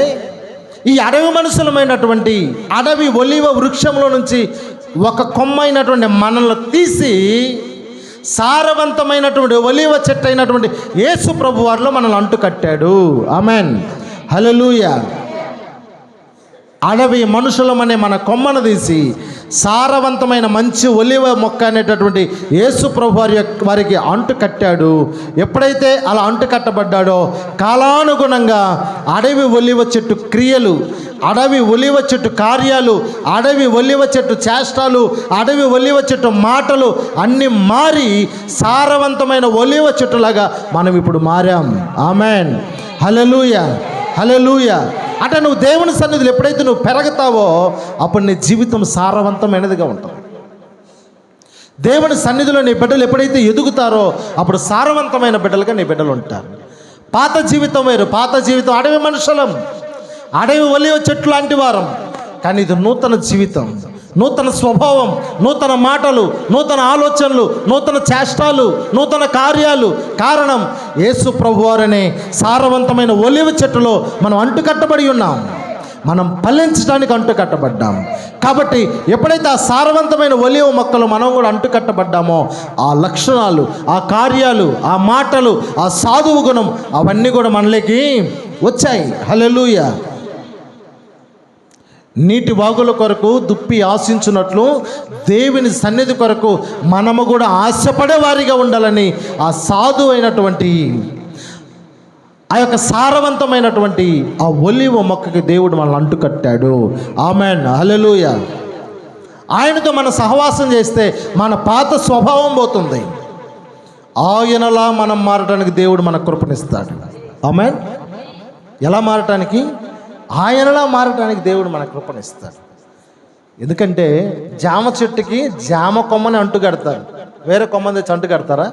ఈ అడవి మనుషులమైనటువంటి అడవి ఒలీవ వృక్షంలో నుంచి ఒక కొమ్మైనటువంటి మనల్ని తీసి సారవంతమైనటువంటి ఒలీవ చెట్టు అయినటువంటి యేసు ప్రభు వారిలో మనల్ని అంటుకట్టాడు. ఆమెన్. హల్లెలూయా. అడవి మనుషులమనే మన కొమ్మను తీసి సారవంతమైన మంచి ఒలీవ మొక్క అనేటటువంటి యేసు ప్రభు వారికి అంటు కట్టాడు. ఎప్పుడైతే అలా అంటు కట్టబడ్డాడో కాలానుగుణంగా అడవి ఒలీవ చెట్టు క్రియలు, అడవి ఒలీవ చెట్టు కార్యాలు, అడవి ఒలీవ చెట్టు చేష్టాలు, అడవి ఒలీవ చెట్టు మాటలు అన్నీ మారి సారవంతమైన ఒలీవ చెట్టులాగా మనం ఇప్పుడు మారాం. ఆమెన్. హల్లెలూయా. హల్లెలూయా. అంటే నువ్వు దేవుని సన్నిధిలో ఎప్పుడైతే నువ్వు పెరుగుతావో అప్పుడు నీ జీవితం సారవంతమైనదిగా ఉంటుంది. దేవుని సన్నిధిలో నీ బిడ్డలు ఎప్పుడైతే ఎదుగుతారో అప్పుడు సారవంతమైన బిడ్డలుగా నీ బిడ్డలు ఉంటారు. పాత జీవితం వేరు. పాత జీవితం అడవి మనుషులం, అడవి ఒలీవ చెట్లు లాంటి వారం. కానీ ఇది నూతన జీవితం, నూతన స్వభావం, నూతన మాటలు, నూతన ఆలోచనలు, నూతన చేష్టాలు, నూతన కార్యాలు. కారణం యేసు ప్రభువారనే సారవంతమైన ఒలీవ చెట్టులో మనం అంటుకట్టబడి ఉన్నాం. మనం ఫలించడానికి అంటుకట్టబడ్డాం. కాబట్టి ఎప్పుడైతే ఆ సారవంతమైన ఒలీవ మొక్కలు మనం కూడా అంటుకట్టబడ్డామో ఆ లక్షణాలు, ఆ కార్యాలు, ఆ మాటలు, ఆ సాధువు గుణం అవన్నీ కూడా మనలోకి వచ్చాయి. హల్లెలూయా. నీటి వాగుల కొరకు దుప్పి ఆశించున్నట్లు దేవుని సన్నిధి కొరకు మనము కూడా ఆశపడే వారిగా ఉండాలని ఆ సాధు అయినటువంటి ఆ యొక్క సారవంతమైనటువంటి ఆ ఒలీవ మొక్కకి దేవుడు మనల్ని అంటుకట్టాడు. ఆమెన్. హల్లెలూయా. ఆయనతో మన సహవాసం చేస్తే మన పాత స్వభావం పోతుంది. ఆయనలా మనం మారటానికి దేవుడు మనకు కృపణిస్తాడు. ఆమెన్. ఎలా మారటానికి? ఆయనలా మారటానికి దేవుడు మనకు కృపణిస్తాడు. ఎందుకంటే జామ చెట్టుకి జామ కొమ్మని అంటు కడతారు, వేరే కొమ్మని తెచ్చి అంటు కడతారా?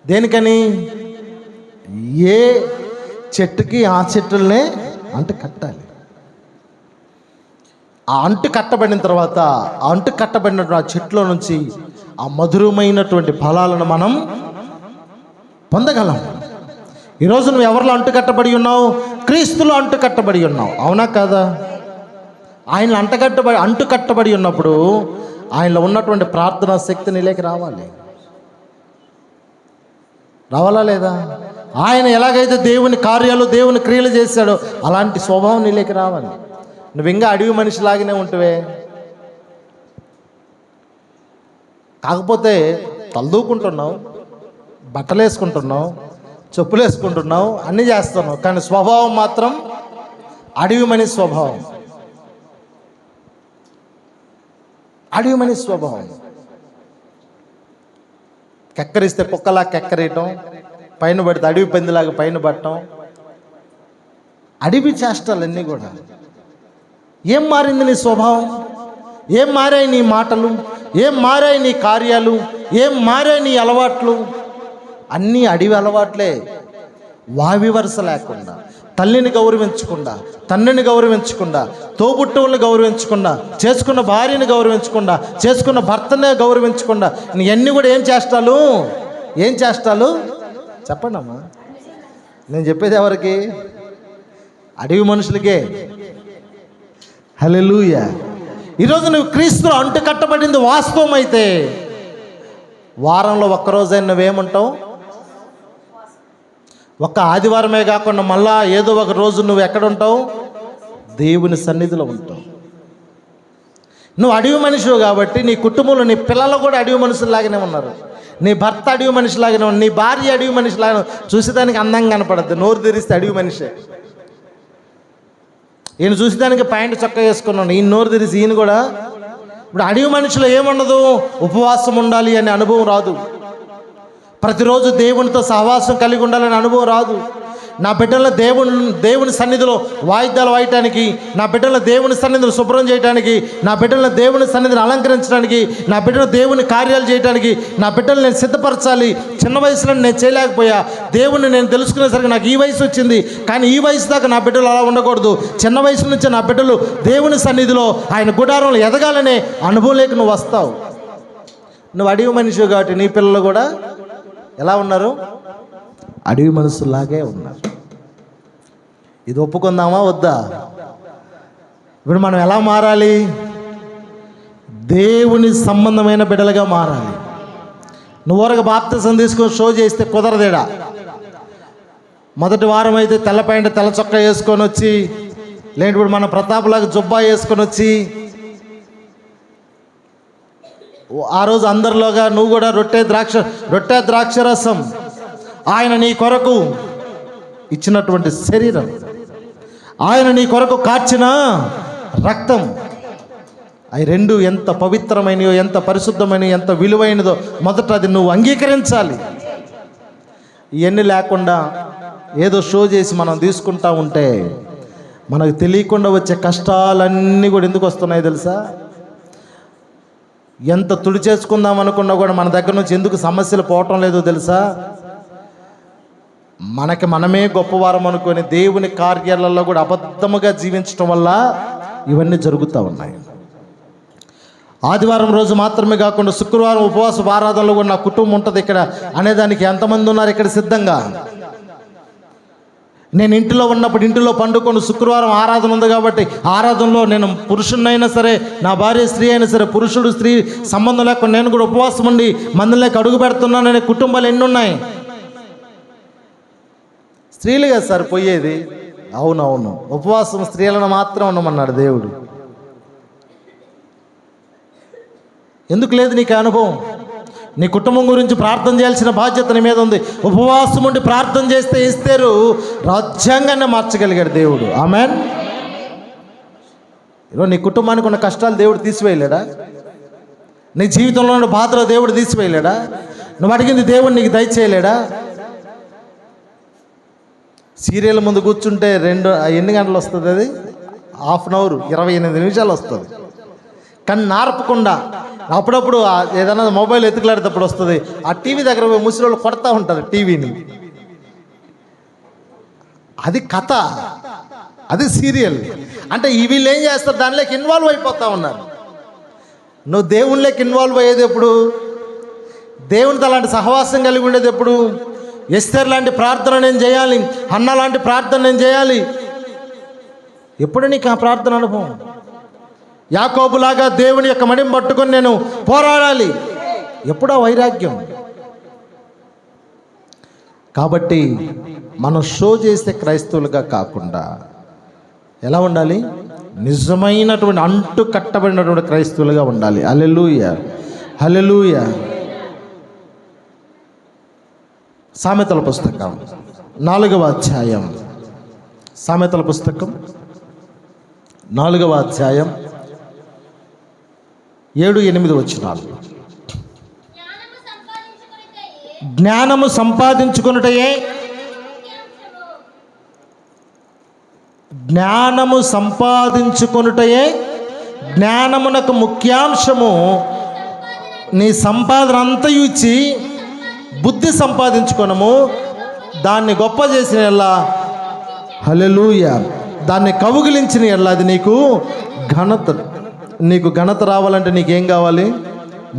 దేనికని? ఏ చెట్టుకి ఆ చెట్టులనే అంటు కట్టాలి. ఆ అంటు కట్టబడిన తర్వాత ఆ అంటు కట్టబడినటువంటి ఆ చెట్లో నుంచి ఆ మధురమైనటువంటి ఫలాలను మనం పొందగలం. ఈరోజు నువ్వు ఎవరిలో అంటు కట్టబడి ఉన్నావు? క్రీస్తులో అంటు కట్టబడి ఉన్నావు. అవునా కాదా? ఆయన అంటుకట్టబడి ఉన్నప్పుడు ఆయనలో ఉన్నటువంటి ప్రార్థనా శక్తి నీలోకి రావాలి. రావాలా లేదా? ఆయన ఎలాగైతే దేవుని కార్యాలు దేవుని క్రియలు చేశాడో అలాంటి స్వభావం నీలోకి రావాలి. నువ్వు ఇంకా అడవి మనిషిలాగానే ఉంటువే. కాకపోతే తలదూకుంటున్నావు, బట్టలు వేసుకుంటున్నావు, చెప్పులు వేసుకుంటున్నావు, అన్నీ చేస్తున్నావు, కానీ స్వభావం మాత్రం అడవి మనిషి స్వభావం. అడవి మనిషి స్వభావం. కెక్కరిస్తే కుక్కలా కెక్కరేయటం, పైన పడితే అడవి పందిలాగా పైన పడటం, అడవి చేష్టాలన్నీ కూడా. ఏం మారింది నీ స్వభావం? ఏం మారాయి నీ మాటలు? ఏం మారాయి నీ కార్యాలు? ఏం మారాయి నీ అలవాట్లు? అన్నీ అడవి అలవాట్లే. వావి వరుస లేకుండా, తల్లిని గౌరవించకుండా, తండ్రిని గౌరవించకుండా, తోబుట్టువుల్ని గౌరవించకుండా, చేసుకున్న భార్యని గౌరవించకుండా, చేసుకున్న భర్తనే గౌరవించకుండా, ఇవన్నీ కూడా ఏం చేష్టాలు? ఏం చేష్టాలు చెప్పండి అమ్మా. నేను చెప్పేది ఎవరికి? అడవి మనుషులకే. హల్లెలూయా. ఈరోజు నువ్వు క్రీస్తులో అంటుకట్టబడింది వాస్తవం అయితే వారంలో ఒక్కరోజైనా నువ్వేముంటావు? ఒక్క ఆదివారమే కాకుండా మళ్ళా ఏదో ఒక రోజు నువ్వు ఎక్కడ ఉంటావు? దేవుని సన్నిధిలో ఉంటావు. నువ్వు అడవి మనిషివు కాబట్టి నీ కుటుంబంలో నీ పిల్లలు కూడా అడవి మనుషుల్లాగానే ఉన్నారు. నీ భర్త అడవి మనిషిలాగానే ఉన్నారు. నీ భార్య అడవి మనిషిలాగా చూసేదానికి అందంగా కనపడద్దు, నోరు తెరిస్తే అడవి మనిషే. ఈయన చూసేదానికి ప్యాంటు చొక్కా వేసుకున్నాను, ఈయన నోరు తెరిసి ఈయన కూడా. ఇప్పుడు అడవి మనిషిలో ఏముండదు? ఉపవాసం ఉండాలి అనే అనుభవం రాదు. ప్రతిరోజు దేవునితో సహవాసం కలిగి ఉండాలనే అనుభవం రాదు. నా బిడ్డల దేవుని సన్నిధిలో వాయిద్యాలు వాయటానికి, నా బిడ్డల దేవుని సన్నిధిని శుభ్రం చేయడానికి, నా బిడ్డల దేవుని సన్నిధిని అలంకరించడానికి, నా బిడ్డల దేవుని కార్యాలు చేయడానికి, నా బిడ్డలు నేను సిద్ధపరచాలి. చిన్న వయసులో నేను చేయలేకపోయా, దేవుణ్ణి నేను తెలుసుకునేసరికి నాకు ఈ వయసు వచ్చింది, కానీ ఈ వయసు దాకా నా బిడ్డలు అలా ఉండకూడదు. చిన్న వయసు నుంచే నా బిడ్డలు దేవుని సన్నిధిలో ఆయన గుడారంలో ఎదగాలనే అనుభవం లేక నువ్వు వస్తావు. నువ్వు అడవి మనిషి కాబట్టి నీ పిల్లలు కూడా ఎలా ఉన్నారు? అడవి మనసులాగే ఉన్నారు. ఇది ఒప్పుకుందామా వద్దా? ఇప్పుడు మనం ఎలా మారాలి? దేవుని సంబంధమైన బిడ్డలుగా మారాలి. నువ్వు ఊరగా బాప్తిసం తీసుకొని షో చేస్తే కుదరదేడా. మొదటి వారం అయితే తెల్ల ప్యాంట్ తెల్ల చొక్కా వేసుకొని వచ్చి, లేదంటే ఇప్పుడు మన ప్రతాప్లాగా జుబ్బా వేసుకొని వచ్చి, ఆ రోజు అందరిలోగా నువ్వు కూడా రొట్టె ద్రాక్ష రసం, ఆయన నీ కొరకు ఇచ్చినటువంటి శరీరం, ఆయన నీ కొరకు కార్చిన రక్తం, అవి రెండు ఎంత పవిత్రమైనయో, ఎంత పరిశుద్ధమైనయో, ఎంత విలువైనదో మొదట అది నువ్వు అంగీకరించాలి. ఇవన్నీ లేకుండా ఏదో షో చేసి మనం తీసుకుంటా ఉంటే మనకు తెలియకుండా వచ్చే కష్టాలన్నీ కూడా ఎందుకు వస్తున్నాయి తెలుసా? ఎంత తుడి చేసుకుందాం అనుకున్నా కూడా మన దగ్గర నుంచి ఎందుకు సమస్యలు పోవటం లేదో తెలుసా? మనకి మనమే గొప్పవారం అనుకొని దేవుని కార్యాలలో కూడా అబద్ధముగా జీవించడం వల్ల ఇవన్నీ జరుగుతూ ఉన్నాయి. ఆదివారం రోజు మాత్రమే కాకుండా శుక్రవారం ఉపవాస ఆరాధనలో కూడా నా కుటుంబం ఉంటుంది ఇక్కడ అనేదానికి ఎంతమంది ఉన్నారు ఇక్కడ సిద్ధంగా? నేను ఇంటిలో ఉన్నప్పుడు ఇంటిలో పండుకొని శుక్రవారం ఆరాధన ఉంది కాబట్టి ఆరాధనలో నేను పురుషుడినైనా సరే, నా భార్య స్త్రీ అయినా సరే, పురుషుడు స్త్రీ సంబంధం లేకుండా నేను కూడా ఉపవాసం ఉండి మందులోకి అడుగు పెడుతున్నాననే కుటుంబాలు ఎన్ని ఉన్నాయి? స్త్రీలు కదా సార్ పోయేది. అవునవును, ఉపవాసం స్త్రీలను మాత్రం ఉండమన్నాడు దేవుడు. ఎందుకు లేదు నీకు అనుభవం? నీ కుటుంబం గురించి ప్రార్థన చేయాల్సిన బాధ్యత నీ మీద ఉంది. ఉపవాసం ఉండి ప్రార్థన చేస్తే ఇస్తారు రాజ్యాంగాన్ని మార్చగలిగాడు దేవుడు. ఆమెన్. ఈరోజు నీ కుటుంబానికి ఉన్న కష్టాలు దేవుడు తీసివేయలేడా? నీ జీవితంలో ఉన్న బాధలు దేవుడు తీసివేయలేడా? నువ్వు అడిగింది దేవుడు నీకు దయచేయలేడా? సీరియల్ ముందు కూర్చుంటే ఎన్ని గంటలు వస్తుంది? అది హాఫ్ అన్ అవర్, 28 నిమిషాలు వస్తుంది. కానీ నార్పకుండా అప్పుడప్పుడు ఏదైనా మొబైల్ ఎత్తుకులాడేటప్పుడు వస్తుంది. ఆ టీవీ దగ్గర ముసలి వాళ్ళు కొడతా ఉంటారు టీవీని. అది కథ, అది సీరియల్. అంటే వీళ్ళు ఏం చేస్తారు? దానిలోకి ఇన్వాల్వ్ అయిపోతూ ఉన్నారు. నువ్వు దేవునిలోకి ఇన్వాల్వ్ అయ్యేది ఎప్పుడు? దేవునితో అలాంటి సహవాసం కలిగి ఉండేది ఎప్పుడు? ఎస్తేర్ లాంటి ప్రార్థన నేను చేయాలి, హన్నా లాంటి ప్రార్థన నేను చేయాలి. ఎప్పుడు నీకు ఆ ప్రార్థన అనుభవం? యాకోబులాగా దేవుని యొక్క మడిని పట్టుకొని నేను పోరాడాలి. ఎప్పుడో వైరాగ్యం. కాబట్టి మనం షో చేసే క్రైస్తవులుగా కాకుండా ఎలా ఉండాలి? నిజమైనటువంటి అంటు కట్టబడినటువంటి క్రైస్తవులుగా ఉండాలి. హల్లెలూయా, హల్లెలూయా. సామెతల పుస్తకం 4వ అధ్యాయం, సామెతల పుస్తకం 4వ అధ్యాయం 7-8 వచనాలు. జ్ఞానము సంపాదించుకొనుటయే, జ్ఞానము సంపాదించుకొనుటయే జ్ఞానమునకు ముఖ్యాంశము. నీ సంపాదన అంతయు ఇచ్చి బుద్ధి సంపాదించుకొనము, దాన్ని గొప్ప చేసిన ఎల్లా, హల్లెలూయా, దాన్ని కౌగిలించిన ఎల్లా అది నీకు ఘనత. నీకు ఘనత రావాలంటే నీకేం కావాలి?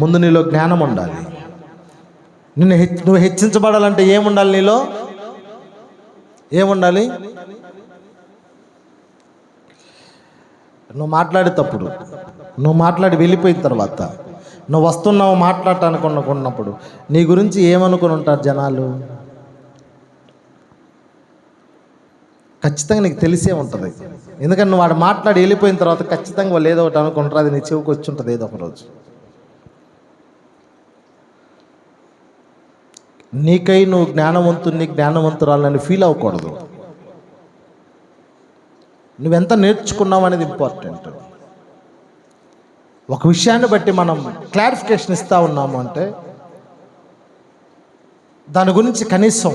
ముందు నీలో జ్ఞానం ఉండాలి. నువ్వు హెచ్చించబడాలంటే ఏముండాలి? నీలో ఏముండాలి? నువ్వు మాట్లాడేటప్పుడు, నువ్వు మాట్లాడి వెళ్ళిపోయిన తర్వాత, నువ్వు వస్తున్నావు మాట్లాడటానికి అనుకున్నప్పుడు నీ గురించి ఏమనుకుని ఉంటారు జనాలు? ఖచ్చితంగా నీకు తెలిసే ఉంటుంది. ఎందుకంటే నువ్వు వాడు మాట్లాడి వెళ్ళిపోయిన తర్వాత ఖచ్చితంగా వాళ్ళు ఏదో ఒకటి అనుకుంటారు. అది నీ చెవికి వచ్చి ఉంటుంది ఏదో ఒక రోజు. నీకై నువ్వు జ్ఞానవంతుని, జ్ఞానవంతురాలని ఫీల్ అవ్వకూడదు. నువ్వెంత నేర్చుకున్నావు అనేది ఇంపార్టెంట్. ఒక విషయాన్ని బట్టి మనం క్లారిఫికేషన్ ఇస్తూ ఉన్నాము అంటే దాని గురించి కనీసం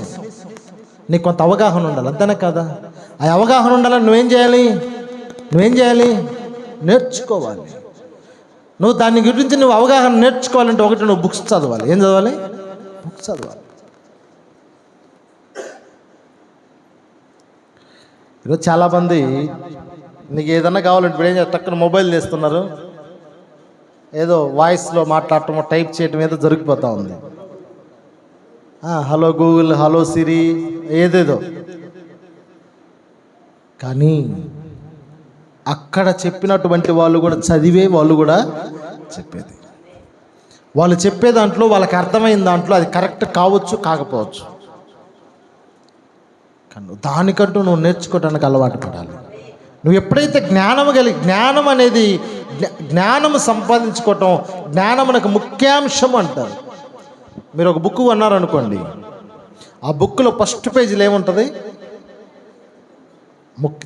నీకు కొంత అవగాహన ఉండాలి, అంతేనే కదా? ఆ అవగాహన ఉండాలని నువ్వేం చేయాలి? నేర్చుకోవాలి. నువ్వు దాని గురించి నువ్వు అవగాహన నేర్చుకోవాలంటే ఒకటి, నువ్వు బుక్స్ చదవాలి. ఏం చదవాలి? బుక్స్ చదవాలి. ఈరోజు చాలామంది నీకు ఏదన్నా కావాలంటే ఇప్పుడు ఏం చేస్తారు? టక్కున మొబైల్ తీస్తున్నారు, ఏదో వాయిస్లో మాట్లాడటం, టైప్ చేయటం ఏదో జరిగిపోతూ ఉంది. హలో గూగుల్, హలో సిరి, ఏదేదో. కానీ అక్కడ చెప్పినటువంటి వాళ్ళు కూడా చదివే వాళ్ళు కూడా చెప్పేది, వాళ్ళు చెప్పే దాంట్లో వాళ్ళకి అర్థమైన దాంట్లో అది కరెక్ట్ కావచ్చు, కాకపోవచ్చు. కానీ దానికంటూ నువ్వు నేర్చుకోవడానికి అలవాటు పడాలి. నువ్వు ఎప్పుడైతే జ్ఞానం అనేది జ్ఞానము సంపాదించుకోవటం, జ్ఞానమునకు ముఖ్యాంశం అంటారు. మీరు ఒక బుక్ కొన్నారనుకోండి, ఆ బుక్లో ఫస్ట్ పేజీలో ఏముంటుంది?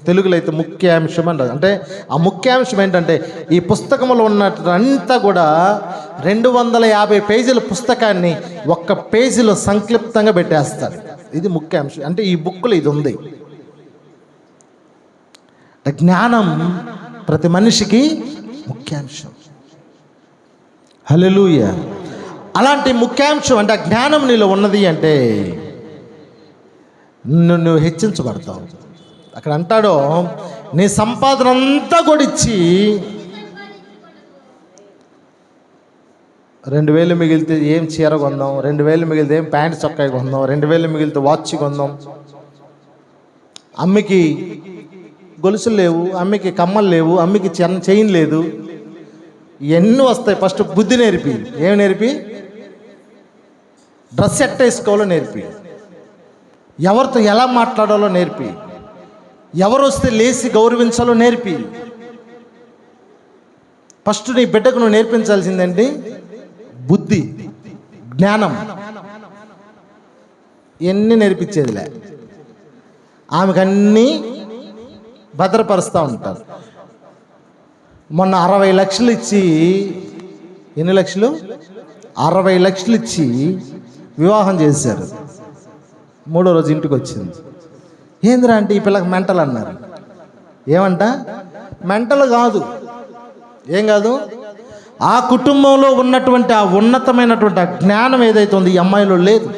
తెలుగులో అయితే ముఖ్యాంశం అంటారు. అంటే ఆ ముఖ్యాంశం ఏంటంటే ఈ పుస్తకంలో ఉన్నదంతా కూడా 250 పేజీల పుస్తకాన్ని ఒక్క పేజీలో సంక్షిప్తంగా పెట్టేస్తారు. ఇది ముఖ్యాంశం. అంటే ఈ బుక్లో ఇది ఉంది. జ్ఞానం ప్రతి మనిషికి ముఖ్యాంశం. హల్లెలూయా. అలాంటి ముఖ్యాంశం అంటే ఆ జ్ఞానం నీలో ఉన్నది అంటే నువ్వు హెచ్చించబడతావు. అక్కడ అంటాడో, నీ సంపాదన అంతా కూడా ఇచ్చి 2000 మిగిలితే ఏం చీర కొందాం, 2000 మిగిలితే ఏం ప్యాంట్ చొక్కాయి కొందాం, 2000 మిగిలితే వాచ్ కొందాం. అమ్మికి గొలుసులు లేవు, అమ్మికి కమ్మలు లేవు, అమ్మికి చైన్ లేదు. ఇవన్నీ వస్తాయి. ఫస్ట్ బుద్ధి నేర్పి. ఏమి నేర్పి? డ్రెస్ ఎట్ట వేసుకోవాలో నేర్పి, ఎవరితో ఎలా మాట్లాడాలో నేర్పి, ఎవరు వస్తే లేచి గౌరవించాలో నేర్పి. ఫస్ట్ నీ బిడ్డకు నువ్వు నేర్పించాల్సిందండి బుద్ధి, జ్ఞానం. ఇవన్నీ నేర్పించేదిలే. ఆమెకు అన్నీ భద్రపరుస్తూ ఉంటారు. మొన్న 60 లక్షలు ఇచ్చి, ఎన్ని లక్షలు? 60 లక్షలు ఇచ్చి వివాహం చేశారు. 3వ రోజు ఇంటికి వచ్చింది. ఏందిరా అంటే ఈ పిల్లకి మెంటల్ అన్నారు. ఏమంట? మెంటల్ కాదు. ఏం కాదు? ఆ కుటుంబంలో ఉన్నటువంటి ఆ ఉన్నతమైనటువంటి ఆ జ్ఞానం ఏదైతే ఉంది ఈ అమ్మాయిలో లేదు.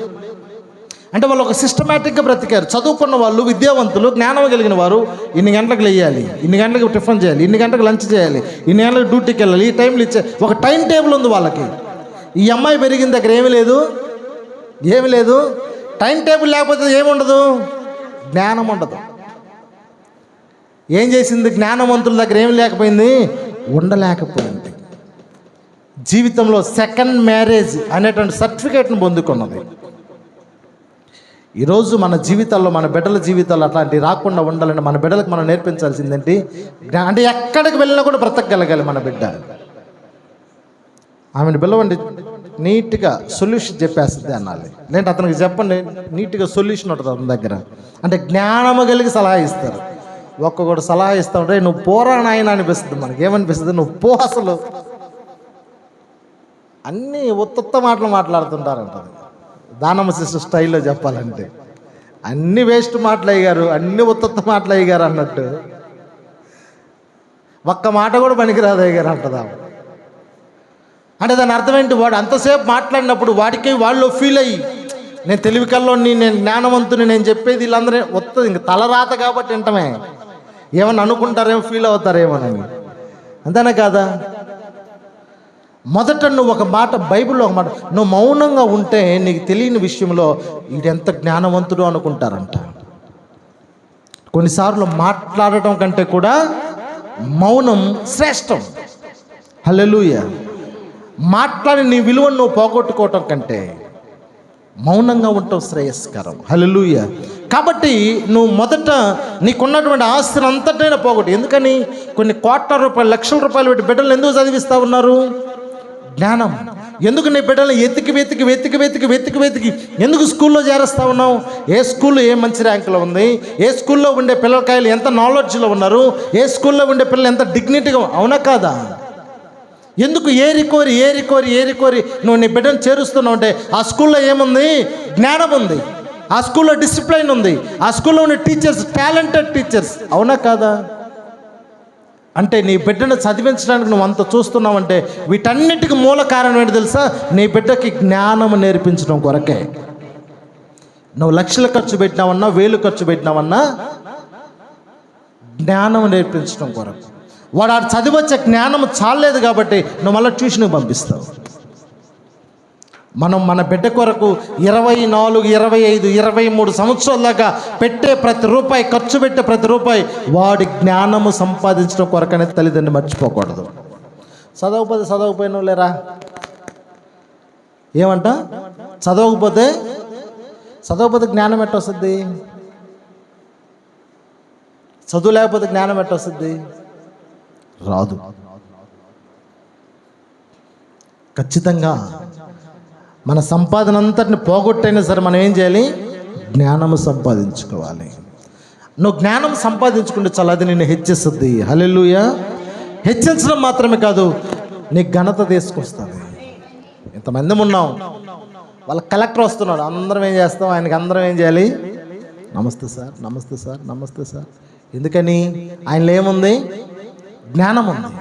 అంటే వాళ్ళు ఒక సిస్టమేటిక్గా బ్రతికారు. చదువుకున్న వాళ్ళు, విద్యావంతులు, జ్ఞానం కలిగిన వారు. ఇన్ని గంటలకు లేయాలి, ఇన్ని గంటలకు టిఫిన్ చేయాలి, ఇన్ని గంటలకు లంచ్ చేయాలి, ఇన్ని గంటలకు డ్యూటీకి వెళ్ళాలి, ఈ టైంలో ఇచ్చే ఒక టైం టేబుల్ ఉంది వాళ్ళకి. ఈ అమ్మాయి పెరిగిన దగ్గర ఏమీ లేదు. టైం టేబుల్ లేకపోతే ఏముండదు? జ్ఞానం ఉండదు. ఏం చేసింది? జ్ఞానవంతుల దగ్గర ఏమి లేకపోయింది? ఉండలేకపోయింది. జీవితంలో సెకండ్ మ్యారేజ్ అనేటువంటి సర్టిఫికేట్ను పొందుకున్నది. ఈరోజు మన జీవితాల్లో, మన బిడ్డల జీవితాల్లో అట్లాంటివి రాకుండా ఉండాలని మన బిడ్డలకు మనం నేర్పించాల్సిందేంటి అంటే ఎక్కడికి వెళ్ళినా కూడా బ్రతకగలగాలి మన బిడ్డ. ఆమెను పిలవండి, నీట్గా సొల్యూషన్ చెప్పేస్తుంది అనాలి. లేదంటే అతనికి చెప్పండి, నీట్గా సొల్యూషన్ ఉంటుంది అతని దగ్గర. అంటే జ్ఞానము కలిగి సలహా ఇస్తారు. ఒక్కొక్కటి సలహా ఇస్తా ఉంటే నువ్వు పోరా నాయన అనిపిస్తుంది. మనకి ఏమనిపిస్తుంది, నువ్వు పో అసలు. అన్నీ ఉత్త మాటలు మాట్లాడుతుంటారంట. దానమ్మ సిస్టర్ స్టైల్లో చెప్పాలంటే అన్ని వేస్ట్ మాటలు అయ్యారు, అన్ని ఉత్త మాటలు అయ్యారు అన్నట్టు. ఒక్క మాట కూడా పనికిరాదు అయ్యారు అంటదా. అంటే దాని అర్థం ఏంటి, వాడు అంతసేపు మాట్లాడినప్పుడు వాడికి వాళ్ళు ఫీల్ అయ్యి నేను తెలివి కల్లోని, నేను జ్ఞానవంతుని, నేను చెప్పేది వీళ్ళందరూ వస్తుంది. ఇంక తలరాత కాబట్టి వింటమే, ఏమన్నా అనుకుంటారేమో, ఫీల్ అవుతారేమోనని. అంతేనా కాదా? మొదట నువ్వు ఒక మాట, బైబిల్లో ఒక మాట, నువ్వు మౌనంగా ఉంటే నీకు తెలియని విషయంలో వీడెంత జ్ఞానవంతుడు అనుకుంటారంట. కొన్నిసార్లు మాట్లాడటం కంటే కూడా మౌనం శ్రేష్టం. హల్లెలూయా. మాట్లాడి నీ విలువను నువ్వు పోగొట్టుకోవటం కంటే మౌనంగా ఉండటం శ్రేయస్కరం. హల్లెలూయా. కాబట్టి నువ్వు మొదట నీకున్నటువంటి ఆస్తిని అంతటైనా పోగొట్టు. ఎందుకని కొన్ని కోట్ల రూపాయలు, లక్షల రూపాయలు పెట్టి బిడ్డలు ఎందుకు చదివిస్తూ ఉన్నారు? జ్ఞానం. ఎందుకు నీ బిడ్డలు వెతికి వెతికి వెతికి వెతికి వెతికి వెతికి ఎందుకు స్కూల్లో చేరుస్తూ ఉన్నావు? ఏ స్కూల్లో ఏ మంచి ర్యాంకులో ఉంది, ఏ స్కూల్లో ఉండే పిల్లకాయలు ఎంత నాలెడ్జ్లో ఉన్నారు, ఏ స్కూల్లో ఉండే పిల్లలు ఎంత డిగ్నిటీగా, అవునా కాదా? ఎందుకు ఏరి కోరి నువ్వు నీ బిడ్డను చేరుస్తున్నావు అంటే ఆ స్కూల్లో ఏముంది? జ్ఞానం ఉంది. ఆ స్కూల్లో డిసిప్లైన్ ఉంది. ఆ స్కూల్లో ఉన్న టీచర్స్ టాలెంటెడ్ టీచర్స్, అవునా కాదా? అంటే నీ బిడ్డను చదివించడానికి నువ్వు అంత చూస్తున్నావంటే వీటన్నిటికీ మూల కారణం ఏంటి తెలుసా? నీ బిడ్డకి జ్ఞానము నేర్పించడం కొరకే. నువ్వు లక్షలు ఖర్చు పెట్టినావన్నా, వేలు ఖర్చు పెట్టినావన్నా జ్ఞానం నేర్పించడం కొరకు. వాడు ఆడు చదివచ్చే జ్ఞానం చాలేదు కాబట్టి నువ్వు మళ్ళీ ట్యూషన్కి పంపిస్తావు. మనం మన బిడ్డ కొరకు 24, 25, 23 సంవత్సరాల దాకా పెట్టే ప్రతి రూపాయి, ఖర్చు పెట్టే ప్రతి రూపాయి వాడి జ్ఞానము సంపాదించడం కొరకనే తల్లిదండ్రులు మర్చిపోకూడదు. చదవకపోయినా లేరా ఏమంట? చదవకపోతే జ్ఞానం ఎట్ట వస్తుంది? చదువు లేకపోతే జ్ఞానం ఎట్ట వస్తుంది? రాదు. ఖచ్చితంగా మన సంపాదన అంతటిని పోగొట్టైనా సరే మనం ఏం చేయాలి? జ్ఞానము సంపాదించుకోవాలి. నువ్వు జ్ఞానం సంపాదించుకుంటే చాలా అది నిన్ను హెచ్చిస్తుంది. హల్లెలూయా. హెచ్చించడం మాత్రమే కాదు, నీకు ఘనత తీసుకొస్తుంది. ఇంతమంది ఉన్నాం, వాళ్ళ కలెక్టర్ వస్తున్నాడు, అందరం ఏం చేస్తాం? ఆయనకి అందరం ఏం చేయాలి? నమస్తే సార్, నమస్తే సార్, నమస్తే సార్. ఎందుకని? ఆయనలో ఏముంది? జ్ఞానం ఉంది.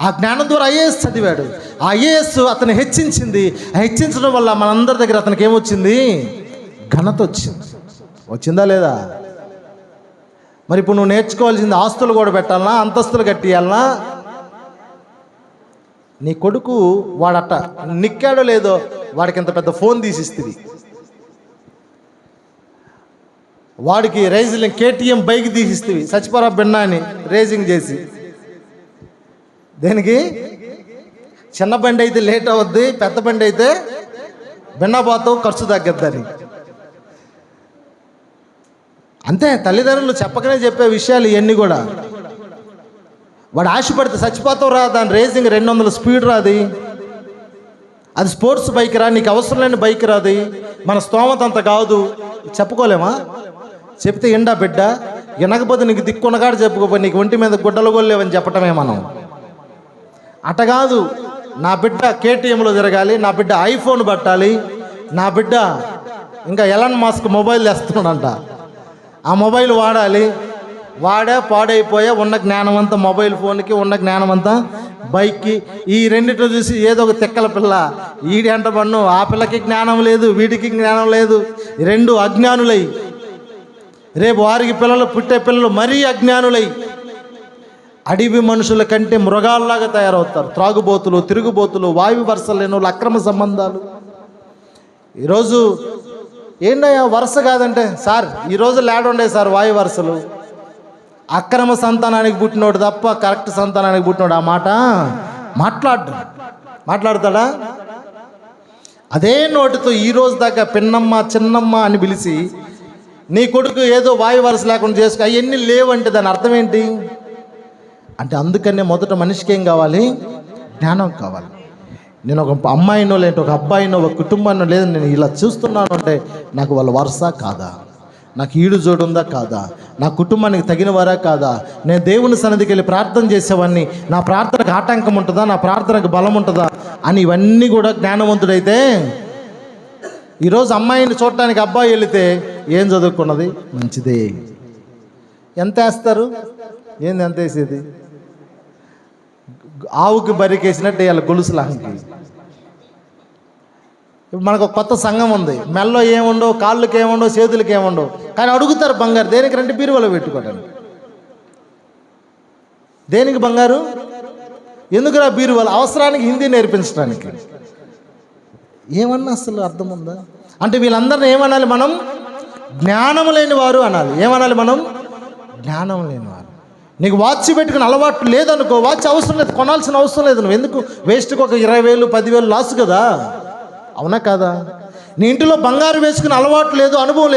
ఆ జ్ఞానం ద్వారా ఐఏఎస్ చదివాడు. ఆ ఐఏఎస్ అతను హెచ్చించింది. ఆ హెచ్చించడం వల్ల మనందరి దగ్గర అతనికి ఏమొచ్చింది? ఘనత వచ్చింది. వచ్చిందా లేదా? మరి ఇప్పుడు నువ్వు నేర్చుకోవాల్సింది ఆస్తులు కూడా పెట్టాలనా, అంతస్తులు కట్టియాలనా? నీ కొడుకు వాడట నిక్కాడో లేదో వాడికి ఇంత పెద్ద ఫోన్ తీసిస్తుంది. వాడికి రైజింగ్ KTM బైక్ తీసిస్తుంది. సచిపరా బిన్నా అని రేసింగ్ చేసి, దేనికి? చిన్న బండి అయితే లేట్ అవుద్ది, పెద్ద బండి అయితే బిన్నపోతావు, ఖర్చు తగ్గద్దని. అంతే, తల్లిదండ్రులు చెప్పకనే చెప్పే విషయాలు ఇవన్నీ కూడా. వాడు ఆశపడితే చచ్చిపోతావు రా, దాని రేసింగ్ 200 స్పీడ్ రాది, అది స్పోర్ట్స్ బైక్ రా, నీకు అవసరం లేని బైక్ రాది, మన స్తోమత అంత కాదు. చెప్పుకోలేమా? చెప్తే ఎండా బిడ్డ వినకపోతే నీకు దిక్కున్నగాడు చెప్పుకోపోయి నీకు ఒంటి మీద గుడ్డలు గొల్లేవని చెప్పటమే మనం. అట కాదు, నా బిడ్డ KTMలో తిరగాలి, నా బిడ్డ ఐఫోన్ పట్టాలి, నా బిడ్డ ఇంకా ఎలాన్ మస్క్ మొబైల్ తెస్తున్నాడంట, ఆ మొబైల్ వాడాలి. వాడే పాడైపోయా ఉన్న జ్ఞానం అంతా మొబైల్ ఫోన్కి, ఉన్న జ్ఞానం అంతా బైక్కి. ఈ రెండిట్లో చూసి ఏదో ఒక తిక్కల పిల్ల వీడి అంట పన్ను, ఆ పిల్లకి జ్ఞానం లేదు, వీడికి జ్ఞానం లేదు. రెండు అజ్ఞానులై రేపు వారికి పిల్లలు పుట్టే పిల్లలు మరీ అజ్ఞానులై అడవి మనుషుల కంటే మృగాల్లాగా తయారవుతారు. త్రాగుబోతులు, తిరుగుబోతులు, వాయు వరుసలు లేని వాళ్ళు, అక్రమ సంబంధాలు. ఈరోజు ఏంటయ్యా వరుస కాదంటే, సార్ ఈరోజు లేడుండే సార్ వాయు వరుసలు. అక్రమ సంతానానికి పుట్టినోడు తప్ప కరెక్ట్ సంతానానికి పుట్టినోడు ఆ మాట మాట్లాడతాడా? అదే నోటితో ఈ రోజు దాకా పిన్నమ్మ చిన్నమ్మ అని పిలిచి నీ కొడుకు ఏదో వాయు వరస లేకుండా చేసుకో అవన్నీ లేవంటే దాని అర్థం ఏంటి అంటే, అందుకనే మొదట మనిషికి ఏం కావాలి? జ్ఞానం కావాలి. నేను ఒక అమ్మాయినో లేదంటే ఒక అబ్బాయినో ఒక కుటుంబాన్నో లేదు నేను ఇలా చూస్తున్నాను అంటే నాకు వాళ్ళ వరుస కాదా, నాకు ఈడు జోడు ఉందా కాదా, నా కుటుంబానికి తగిన వారా కాదా, నేను దేవుని సన్నిధికి వెళ్ళి ప్రార్థన చేసేవాడిని, నా ప్రార్థనకు ఆటంకం ఉంటుందా, నా ప్రార్థనకు బలం ఉంటుందా అని ఇవన్నీ కూడా జ్ఞానవంతుడైతే. ఈరోజు అమ్మాయిని చూడటానికి అబ్బాయి వెళితే ఏం చదువుకున్నది? మంచిదే. ఎంత వేస్తారు? ఏంది ఎంత వేసేది? ఆవుకి బరికేసినట్టు వేయాలి గొలుసులాంటి. ఇప్పుడు మనకు ఒక కొత్త సంఘం ఉంది, మెల్లో ఏముండవు, కాళ్ళకి ఏముండవు, చేతులకి ఏముండవు, కానీ అడుగుతారు బంగారు. దేనికి? రండి బీరువాలో పెట్టుకోవడానికి. దేనికి బంగారు? ఎందుకురా బీరువాలు? అవసరానికి హిందీ నేర్పించడానికి. ఏమన్నా అసలు అర్థం ఉందా? అంటే వీళ్ళందరినీ ఏమనాలి మనం? జ్ఞానం లేని వారు అనాలి. ఏమనాలి మనం? జ్ఞానం లేనివారు. నీకు వాచ్ పెట్టుకుని అలవాటు లేదనుకో, వాచ్ అవసరం లేదు, కొనాల్సిన అవసరం లేదు. నువ్వు ఎందుకు వేస్ట్కి ఒక 20,000 10,000 లాస్ కదా, అవునా కాదా? నీ ఇంటిలో బంగారు వేసుకుని అలవాటు లేదు, అనుభవం లేదు.